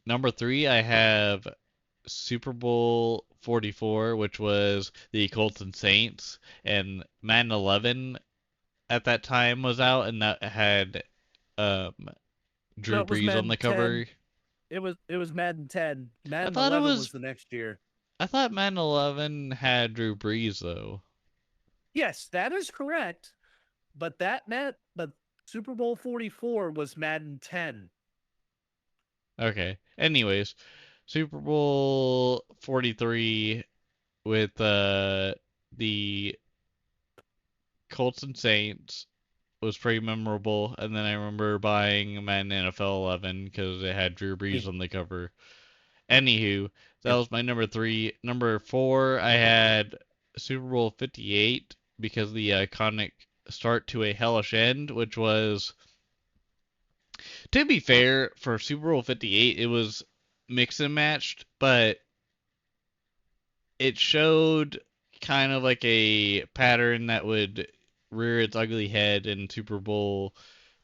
number three, I have Super Bowl 44, which was the Colts and Saints, and Madden 11 at that time was out, and that had um, No, Drew it was Brees on Madden the 10. cover. It was Madden 10. I Madden thought it 11 was. was the next year. I thought Madden 11 had Drew Brees though. Yes, that is correct. But but Super Bowl 44 was Madden 10. Okay. Anyways, Super Bowl 43 with the Colts and Saints was pretty memorable, and then I remember buying Madden NFL 11 because it had Drew Brees on the cover. Anywho, that was my number three. Number four, I had Super Bowl 58 because of the iconic start to a hellish end, which was, to be fair, for Super Bowl 58, it was mix and matched, but it showed kind of like a pattern that would rear its ugly head in Super Bowl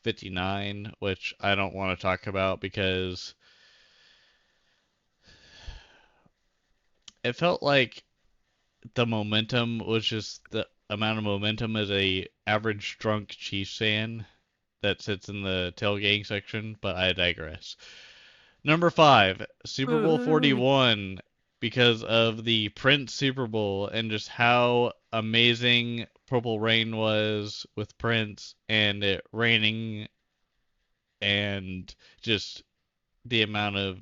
59, which I don't want to talk about because it felt like the momentum was just the amount of momentum as a average drunk Chiefs fan that sits in the tailgating section, but I digress. Number five, Super Bowl 41, because of the Prince Super Bowl and just how amazing Purple Rain was with Prince and it raining and just the amount of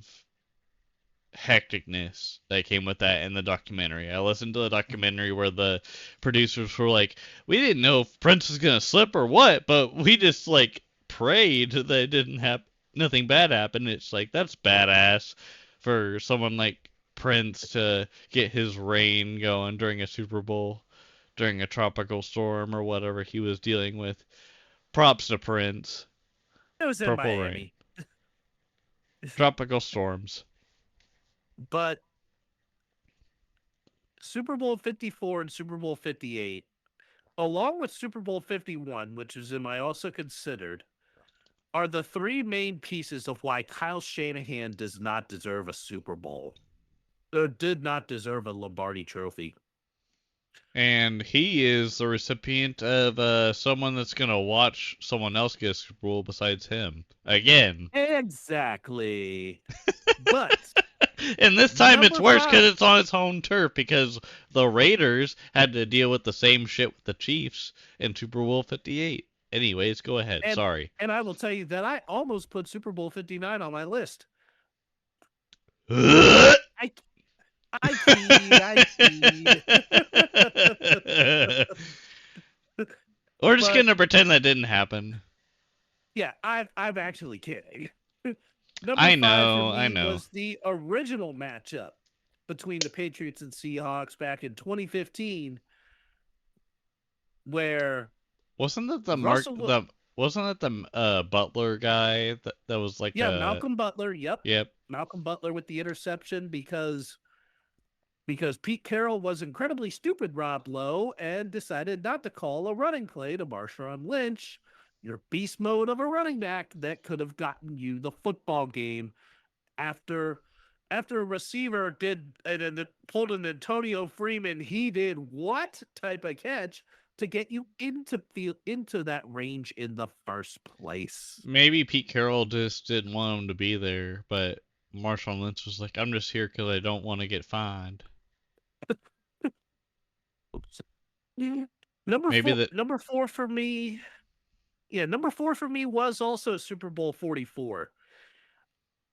hecticness that came with that in the documentary. I listened to the documentary where the producers were like, "We didn't know if Prince was gonna slip or what, but we just like prayed that it didn't happen, nothing bad happened." It's like that's badass for someone like Prince to get his reign going during a Super Bowl, during a tropical storm or whatever he was dealing with. Props to Prince. It was in Purple Rain. Miami. Tropical storms. But Super Bowl 54 and Super Bowl 58, along with Super Bowl 51, which is in my also considered, are the three main pieces of why Kyle Shanahan does not deserve a Super Bowl. Or did not deserve a Lombardi trophy. And he is the recipient of someone that's going to watch someone else get a Super Bowl besides him. Again. Exactly. But and this time it's worse five. because it's on its home turf because the Raiders had to deal with the same shit with the Chiefs in Super Bowl 58. Anyways, go ahead. Sorry. And I will tell you that I almost put Super Bowl 59 on my list. I keyed. We're just gonna pretend that didn't happen. Yeah, I'm actually kidding. Number I five know, for me I know. was the original matchup between the Patriots and Seahawks back in 2015, where wasn't that the Butler guy that was like Malcolm Butler. Yep. Malcolm Butler with the interception because Pete Carroll was incredibly stupid, Rob Lowe, and decided not to call a running play to Marshawn Lynch, your beast mode of a running back that could have gotten you the football game after a receiver did and pulled an Antonio Freeman. He did what type of catch to get you into that range in the first place? Maybe Pete Carroll just didn't want him to be there, but Marshawn Lynch was like, "I'm just here because I don't want to get fined." Number four for me Yeah, number 4 for me was also Super Bowl 44.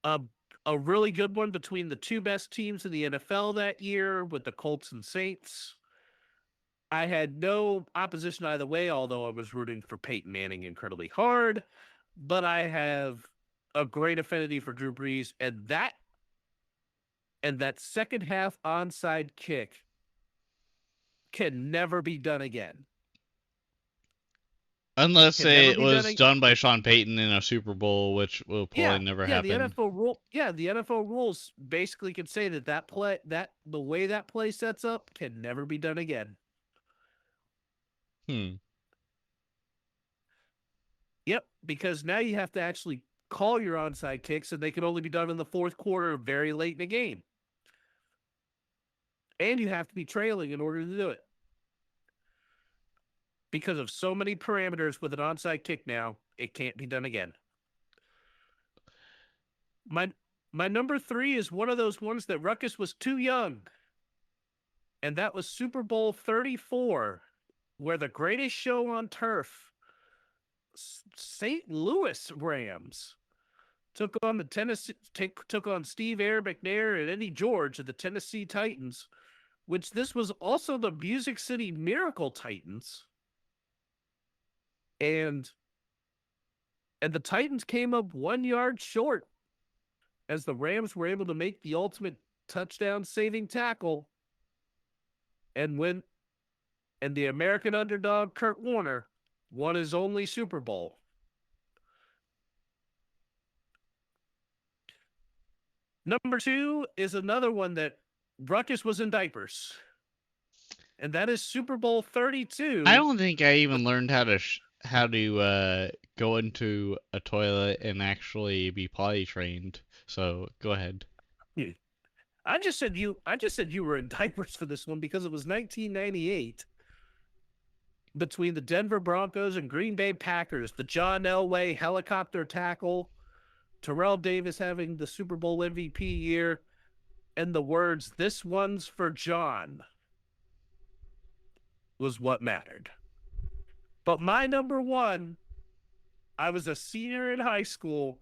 A a really good one between the 2 best teams in the NFL that year with the Colts and Saints. I had no opposition either way, although I was rooting for Peyton Manning incredibly hard, but I have a great affinity for Drew Brees, and that second half onside kick can never be done again. Unless Can never it be done was again. done by Sean Payton in a Super Bowl, which will probably never Yeah, the happen. NFL rule. Yeah, the NFL rules basically can say that play that the way that play sets up can never be done again. Hmm. Yep, because now you have to actually call your onside kicks, and they can only be done in the fourth quarter, very late in the game, and you have to be trailing in order to do it. Because of so many parameters with an onside kick now, it can't be done again. My number 3 is one of those ones that Ruckus was too young. And that was Super Bowl 34, where the greatest show on turf, St. Louis Rams, took on took on Steve Air McNair and Eddie George of the Tennessee Titans, which this was also the Music City Miracle Titans. And the Titans came up 1 yard short as the Rams were able to make the ultimate touchdown saving tackle and win. And the American underdog Kurt Warner won his only Super Bowl. Number 2 is another one that Ruckus was in diapers. And that is Super Bowl 32. I don't think I even learned how to go into a toilet and actually be potty trained. So go ahead. I just said you were in diapers for this one because it was 1998 between the Denver Broncos and Green Bay Packers, the John Elway helicopter tackle, Terrell Davis having the Super Bowl MVP year, and the words, "This one's for John," was what mattered. But my number 1, I was a senior in high school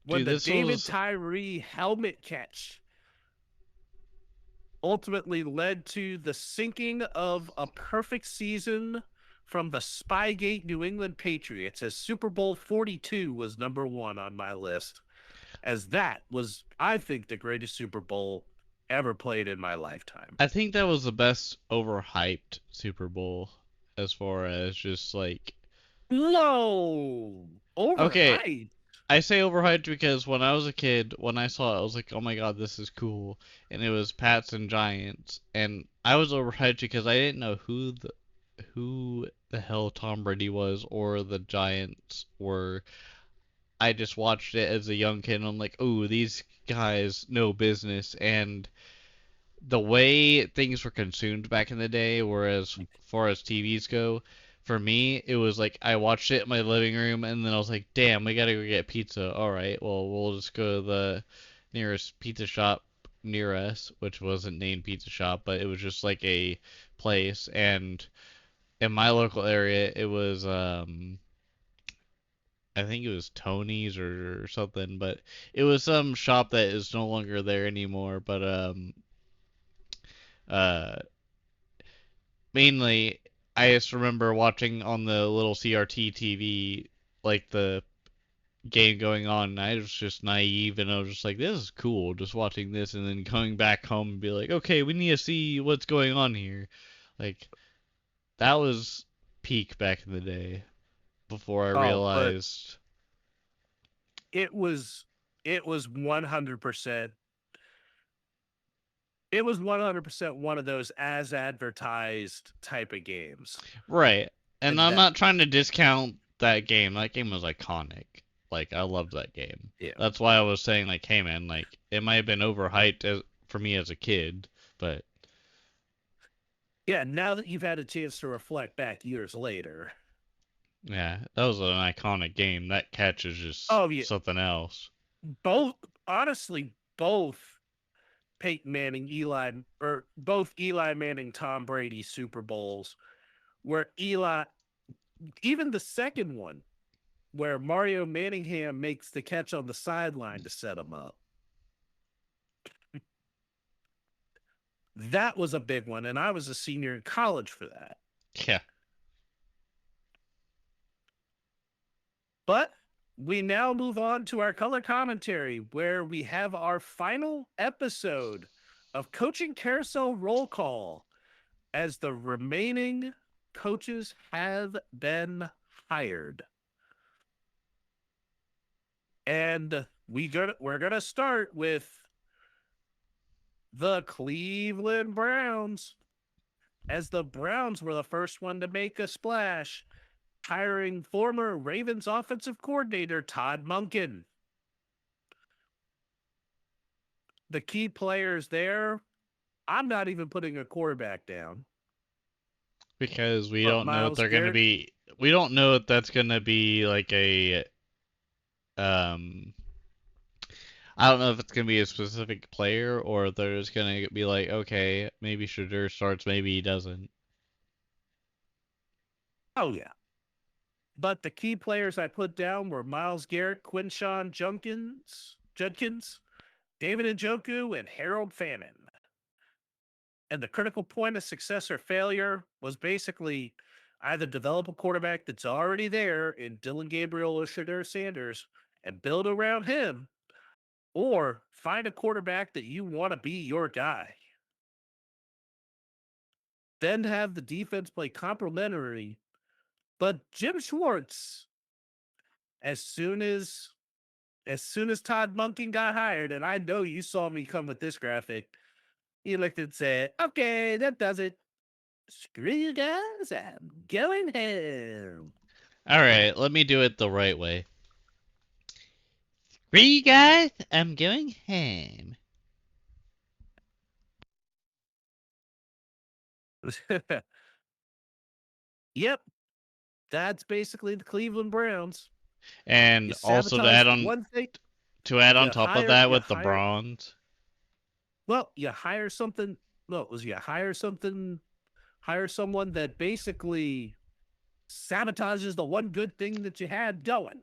when the David Tyree helmet catch ultimately led to the sinking of a perfect season from the Spygate New England Patriots, as Super Bowl 42 was number 1 on my list, as that was, I think, the greatest Super Bowl ever played in my lifetime. I think that was the best overhyped Super Bowl as far as just like. No, overhyped. Okay, I say overhyped because when I was a kid, when I saw it, I was like, oh my god, this is cool. And it was Pats and Giants. And I was overhyped because I didn't know who the hell Tom Brady was or the Giants were. I just watched it as a young kid and I'm like, oh, these guys know business. And the way things were consumed back in the day, whereas far as TVs go, for me, it was like I watched it in my living room, and then I was like, damn, we gotta go get pizza. All right, well, we'll just go to the nearest pizza shop near us, which wasn't named Pizza Shop, but it was just like a place. And in my local area, it was, I think it was Tony's or something, but it was some shop that is no longer there anymore. But, uh, mainly, I just remember watching on the little CRT TV, like the game going on, and I was just naive, and I was just like, this is cool, just watching this, and then going back home and be like, okay, we need to see what's going on here. Like, that was peak back in the day, before I realized. It was 100%. It was 100% one of those as advertised type of games. Right. And I'm not trying to discount that game. That game was iconic. Like, I loved that game. Yeah. That's why I was saying, like, hey, man, like, it might have been overhyped for me as a kid, but. Yeah, now that you've had a chance to reflect back years later. Yeah, that was an iconic game. That catch is just something else. Honestly, both Peyton Manning, both Eli Manning, Tom Brady Super Bowls, where even the second one, where Mario Manningham makes the catch on the sideline to set him up. That was a big one, and I was a senior in college for that. Yeah. But we now move on to our color commentary, where we have our final episode of Coaching Carousel Roll Call, as the remaining coaches have been hired. And we're gonna start with the Cleveland Browns, as the Browns were the first one to make a splash, hiring former Ravens offensive coordinator Todd Monken. The key players there, I'm not even putting a quarterback down. Because we But don't know if Myles they're going to Garrett- be. We don't know if that's going to be like a. Um, I don't know if it's going to be a specific player or if they're just going to be like, okay, maybe Shadur starts, maybe he doesn't. Oh, yeah. But the key players I put down were Myles Garrett, Quinshawn Judkins, David Njoku, and Harold Fannin. And the critical point of success or failure was basically either develop a quarterback that's already there in Dylan Gabriel or Shadur Sanders and build around him, or find a quarterback that you want to be your guy. Then have the defense play complementary. But Jim Schwartz, as soon as Todd Monken got hired, and I know you saw me come with this graphic, he looked and said, "Okay, that does it. Screw you guys, I'm going home." All right, let me do it the right way. Free guys, I'm going home. Yep, that's basically the Cleveland Browns. And You also sabotage one thing. to add on You top of hire, that you with the hire. Browns. Well, you hire something. No, it was you hire something. Hire someone that basically sabotages the one good thing that you had going.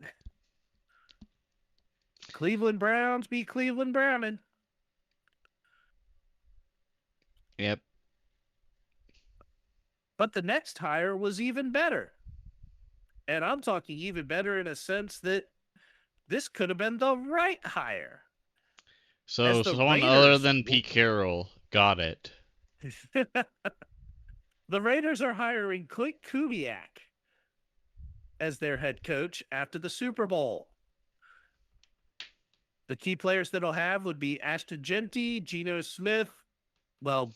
Cleveland Browns be Cleveland Browning. Yep. But the next hire was even better. And I'm talking even better in a sense that this could have been the right hire. So the someone other Raiders- than Pete Carroll got it. The Raiders are hiring Clint Kubiak as their head coach after the Super Bowl. The key players that he'll have would be Ashton Genty, Geno Smith. Well,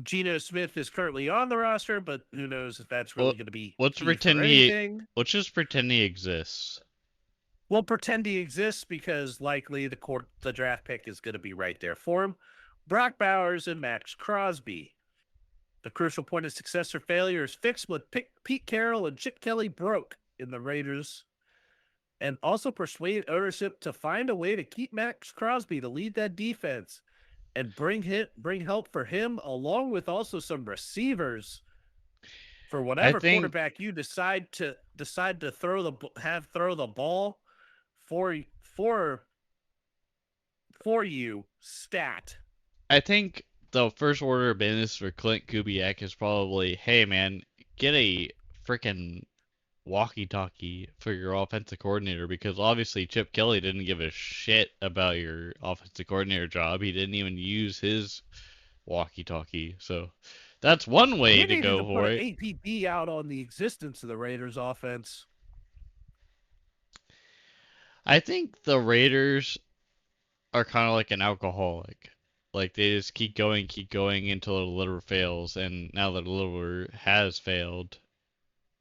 Geno Smith is currently on the roster, but who knows if that's really going to be Let's key pretend for anything. Let's just pretend he exists. We'll pretend he exists because likely the draft pick is going to be right there for him. Brock Bowers and Max Crosby. The crucial point of success or failure is fixed what Pete Carroll and Chip Kelly broke in the Raiders, and also persuade ownership to find a way to keep Max Crosby to lead that defense and bring help for him, along with also some receivers for whatever quarterback you decide to throw the ball for you. Stat. I think the first order of business for Clint Kubiak is probably, hey man, get a freaking walkie-talkie for your offensive coordinator, because obviously Chip Kelly didn't give a shit about your offensive coordinator job. He didn't even use his walkie-talkie. So that's one way You to needed go to for put it. an APB out on the existence of the Raiders offense. I think the Raiders are kind of like an alcoholic. Like they just keep going until the liver fails, and now the liver has failed.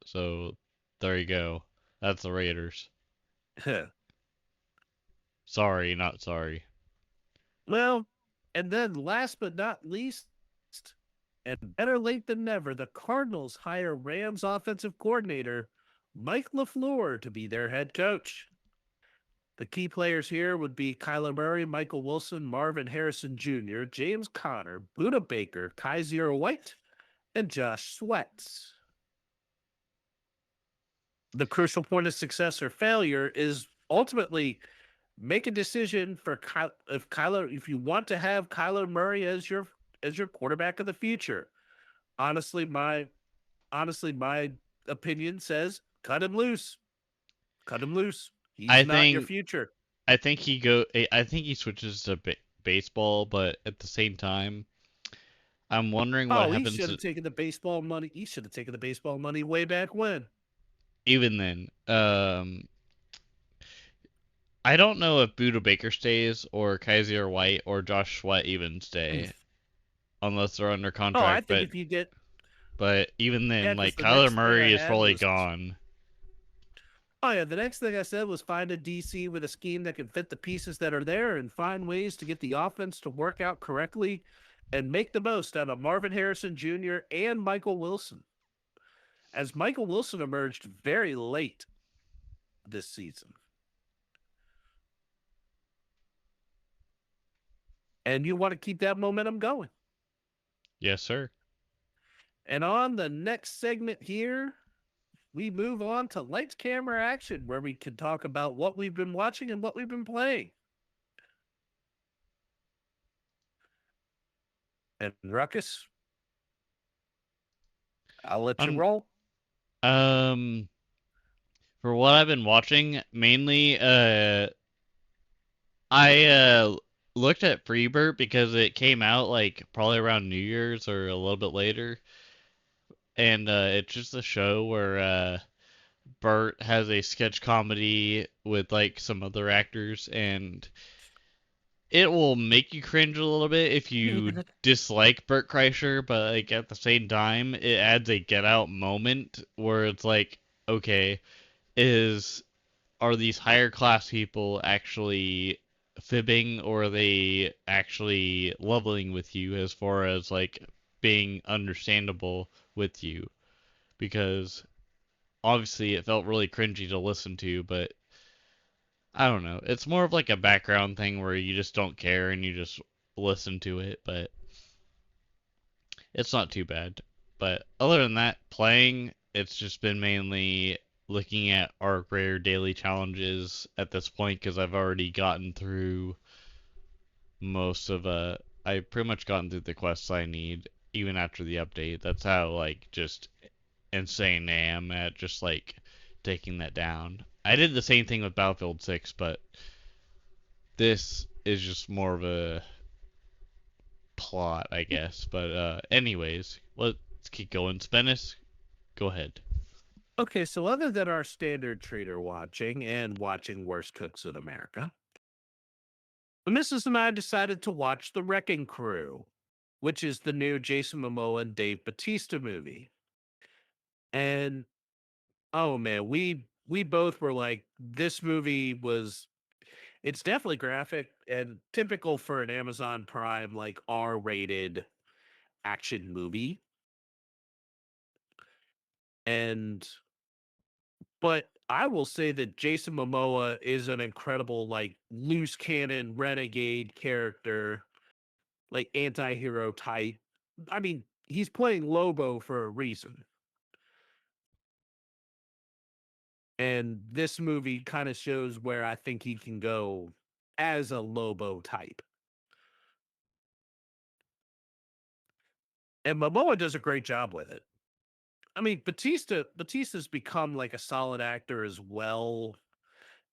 So there you go. That's the Raiders. Sorry, not sorry. Well, and then last but not least, and better late than never, the Cardinals hire Rams offensive coordinator Mike LaFleur to be their head coach. The key players here would be Kyler Murray, Michael Wilson, Marvin Harrison Jr., James Conner, Buda Baker, Kaiser White, and Josh Sweats. the crucial point of success or failure is ultimately make a decision for if you want to have Kyler Murray as your quarterback of the future. Honestly, my opinion says cut him loose. Cut him loose. He's I not your think future. I think I think he switches to baseball, but at the same time, I'm wondering what Oh, he happens should have taken the baseball money. He should have taken the baseball money way back when. even then. I don't know if Buda Baker stays or Kaiser White or Josh Sweat even stay unless they're under Oh, I contract. think if you get But even then, because like the Kyler next thing I Murray is had probably was gone. oh yeah, the next thing I said was find a DC with a scheme that can fit the pieces that are there and find ways to get the offense to work out correctly and make the most out of Marvin Harrison Jr. and Michael Wilson. As Michael Wilson emerged very late this season. And you want to keep that momentum going. Yes, sir. And on the next segment here, we move on to lights, camera, action, where we can talk about what we've been watching and what we've been playing. And Ruckus, I'll let you roll. Um, for what I've been watching, mainly, I looked at Freebird because it came out like probably around New Year's or a little bit later, and it's just a show where Bert has a sketch comedy with like some other actors, and it will make you cringe a little bit if you dislike Bert Kreischer, but like at the same time, it adds a get out moment where it's like, okay, is are these higher class people actually fibbing or are they actually leveling with you as far as like being understandable with you? Because obviously it felt really cringy to listen to, but I don't know. It's more of like a background thing where you just don't care and you just listen to it, but it's not too bad. But other than that, playing, it's just been mainly looking at our rare daily challenges at this point because I've already gotten through most of I pretty much gotten through the quests I need even after the update. That's how like just insane I am at just like taking that down. I did the same thing with Battlefield 6, but this is just more of a plot, I guess. But anyways, let's keep going. Spenace, go ahead. Okay, so other than our standard trader watching and watching Worst Cooks in America, the missus and I decided to watch The Wrecking Crew, which is the new Jason Momoa and Dave Bautista movie. And oh man, we both were like, this movie was it's definitely graphic and typical for an Amazon Prime like R-rated action movie. And but I will say that Jason Momoa is an incredible like loose cannon renegade character, like anti-hero type. I mean, he's playing Lobo for a reason. And this movie kind of shows where I think he can go as a Lobo type. And Momoa does a great job with it. I mean, Batista's become like a solid actor as well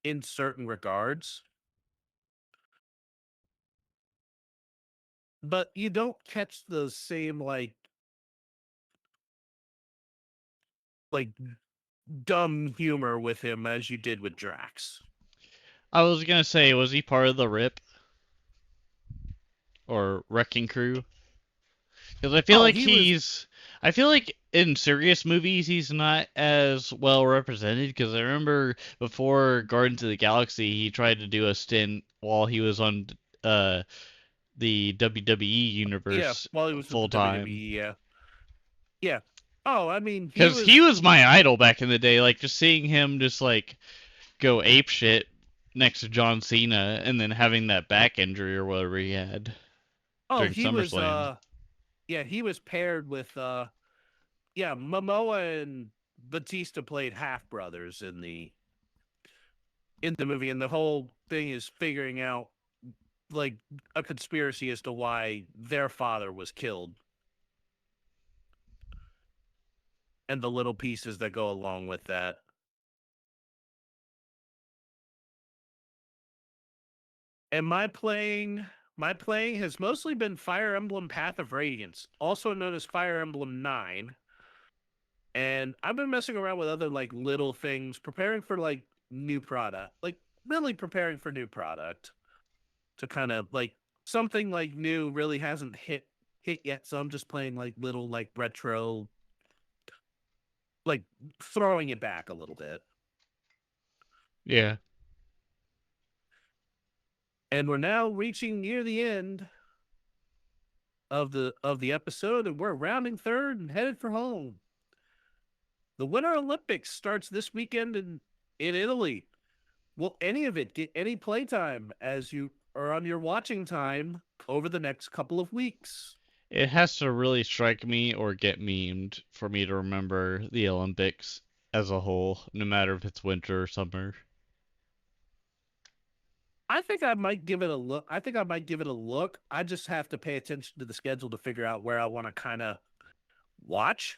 in certain regards. But you don't catch the same like dumb humor with him as you did with Drax. I was gonna say, was he part of the RIP or Wrecking Crew? Because Oh, he was I feel like in serious movies he's not as well represented. Because I remember before Guardians of the Galaxy, he tried to do a stint while he was on uh the WWE yeah, universe while he was with full the time. WWE, yeah. Yeah. Oh, I mean, Because he was my idol back in the day. Like just seeing him just like go ape shit next to John Cena, and then having that back injury or whatever he had oh, during he was SummerSlam. yeah, he was paired with yeah, Momoa and Batista played half brothers in the movie, and the whole thing is figuring out like a conspiracy as to why their father was killed and the little pieces that go along with that. And my playing has mostly been Fire Emblem Path of Radiance, also known as Fire Emblem 9. And I've been messing around with other like little things, preparing for like new product, like really preparing for new product to kind of like something like new really hasn't hit yet. So I'm just playing like little like retro, like throwing it back a little bit. Yeah. And we're now reaching near the end of the episode, and we're rounding third and headed for home. The Winter Olympics starts this weekend in Italy. Will any of it get any playtime as you are on your watching time over the next couple of weeks? It has to really strike me or get memed for me to remember the Olympics as a whole, no matter if it's winter or summer. I think I might give it a look. I just have to pay attention to the schedule to figure out where I want to kind of watch.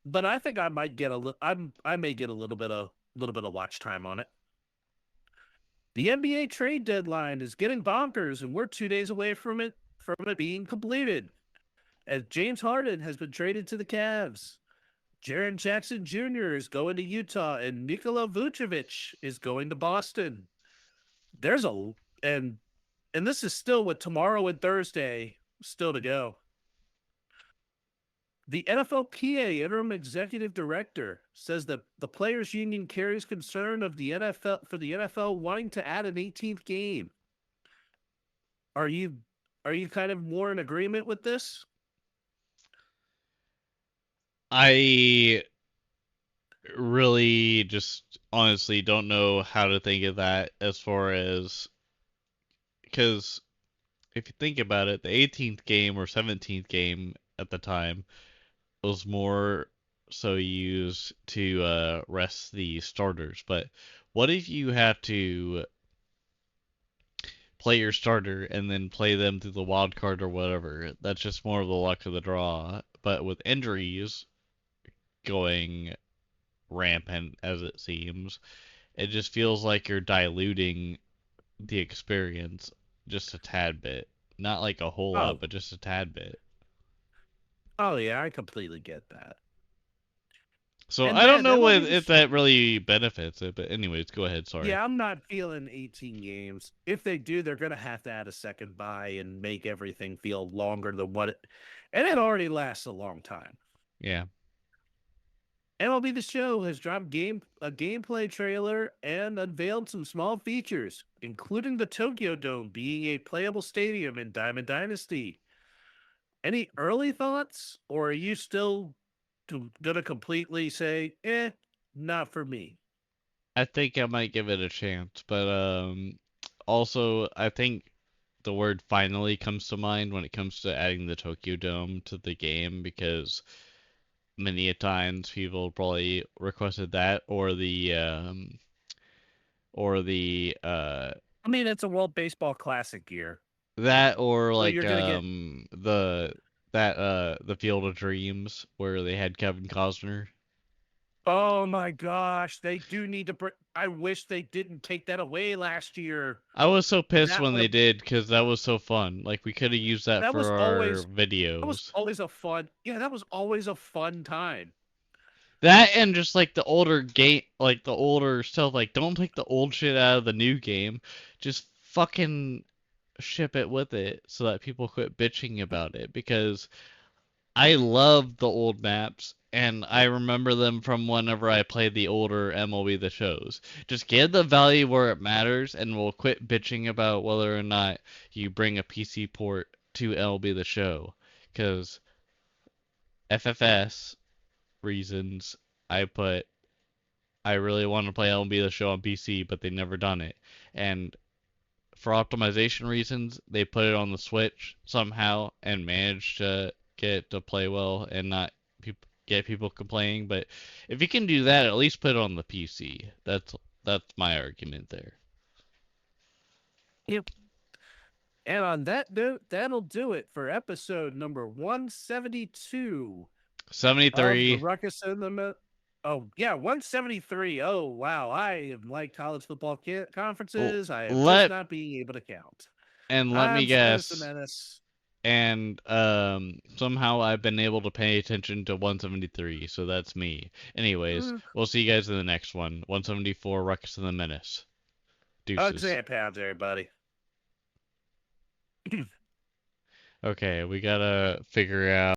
But I think I might get a little. I may get a little bit of watch time on it. The NBA trade deadline is getting bonkers, and we're 2 days away from it being completed. As James Harden has been traded to the Cavs, Jaren Jackson Jr. is going to Utah, and Nikola Vucevic is going to Boston. There's a and this is still with tomorrow and Thursday still to go. The NFLPA interim executive director says that the players union carries concern of the NFL wanting to add an 18th game. Are you kind of more in agreement with this? I really just honestly don't know how to think of that as far as, because if you think about it, the 18th game or 17th game at the time was more so used to rest the starters. But what if you have to play your starter and then play them through the wild card or whatever? That's just more of the luck of the draw. But with injuries going rampant as it seems, it just feels like you're diluting the experience just a tad bit. Not like a whole lot, Oh, but just a tad bit. oh yeah, I completely get that. So And I don't man, know MLB if was that really benefits it, but anyways, go ahead, sorry. yeah, I'm not feeling 18 games. If they do, they're gonna have to add a second bye and make everything feel longer than what it, and it already lasts a long time. Yeah. MLB The Show has dropped a gameplay trailer and unveiled some small features, including the Tokyo Dome being a playable stadium in Diamond Dynasty. Any early thoughts, or are you still gonna completely say, not for me? I think I might give it a chance, but also I think the word finally comes to mind when it comes to adding the Tokyo Dome to the game, because many a times people probably requested that or the I mean, it's a World Baseball Classic year, that or so like you're gonna get. the Field of Dreams where they had Kevin Costner. Oh my gosh, they do need to. I wish they didn't take that away last year. I was so pissed That when would they have. did because that was so fun. Like we could have used that That was for our always. That was videos. always a fun. Yeah, that was always a fun time. That and just like the older game, like the older stuff. Like don't take the old shit out of the new game. Just fucking ship it with it so that people quit bitching about it, because I love the old maps and I remember them from whenever I played the older MLB The Shows. Just give the value where it matters and we'll quit bitching about whether or not you bring a PC port to MLB The Show. Because FFS reasons, I really want to play MLB The Show on PC, but they never done it. And for optimization reasons, they put it on the Switch somehow and managed to get it to play well and not get people complaining. But if you can do that, at least put it on the PC. That's my argument there. Yep. And on that note, that'll do it for episode number 172 of the 73. Ruckus in the Oh, yeah, 173. Oh, wow. I am like college football conferences. I am just not being able to count. And let me I'm guess. Spenace. And somehow I've been able to pay attention to 173, so that's me. Anyways, we'll see you guys in the next one. 174, Ruckus and the Menace. Deuces. Hugs and pounds, everybody. Okay, we gotta figure out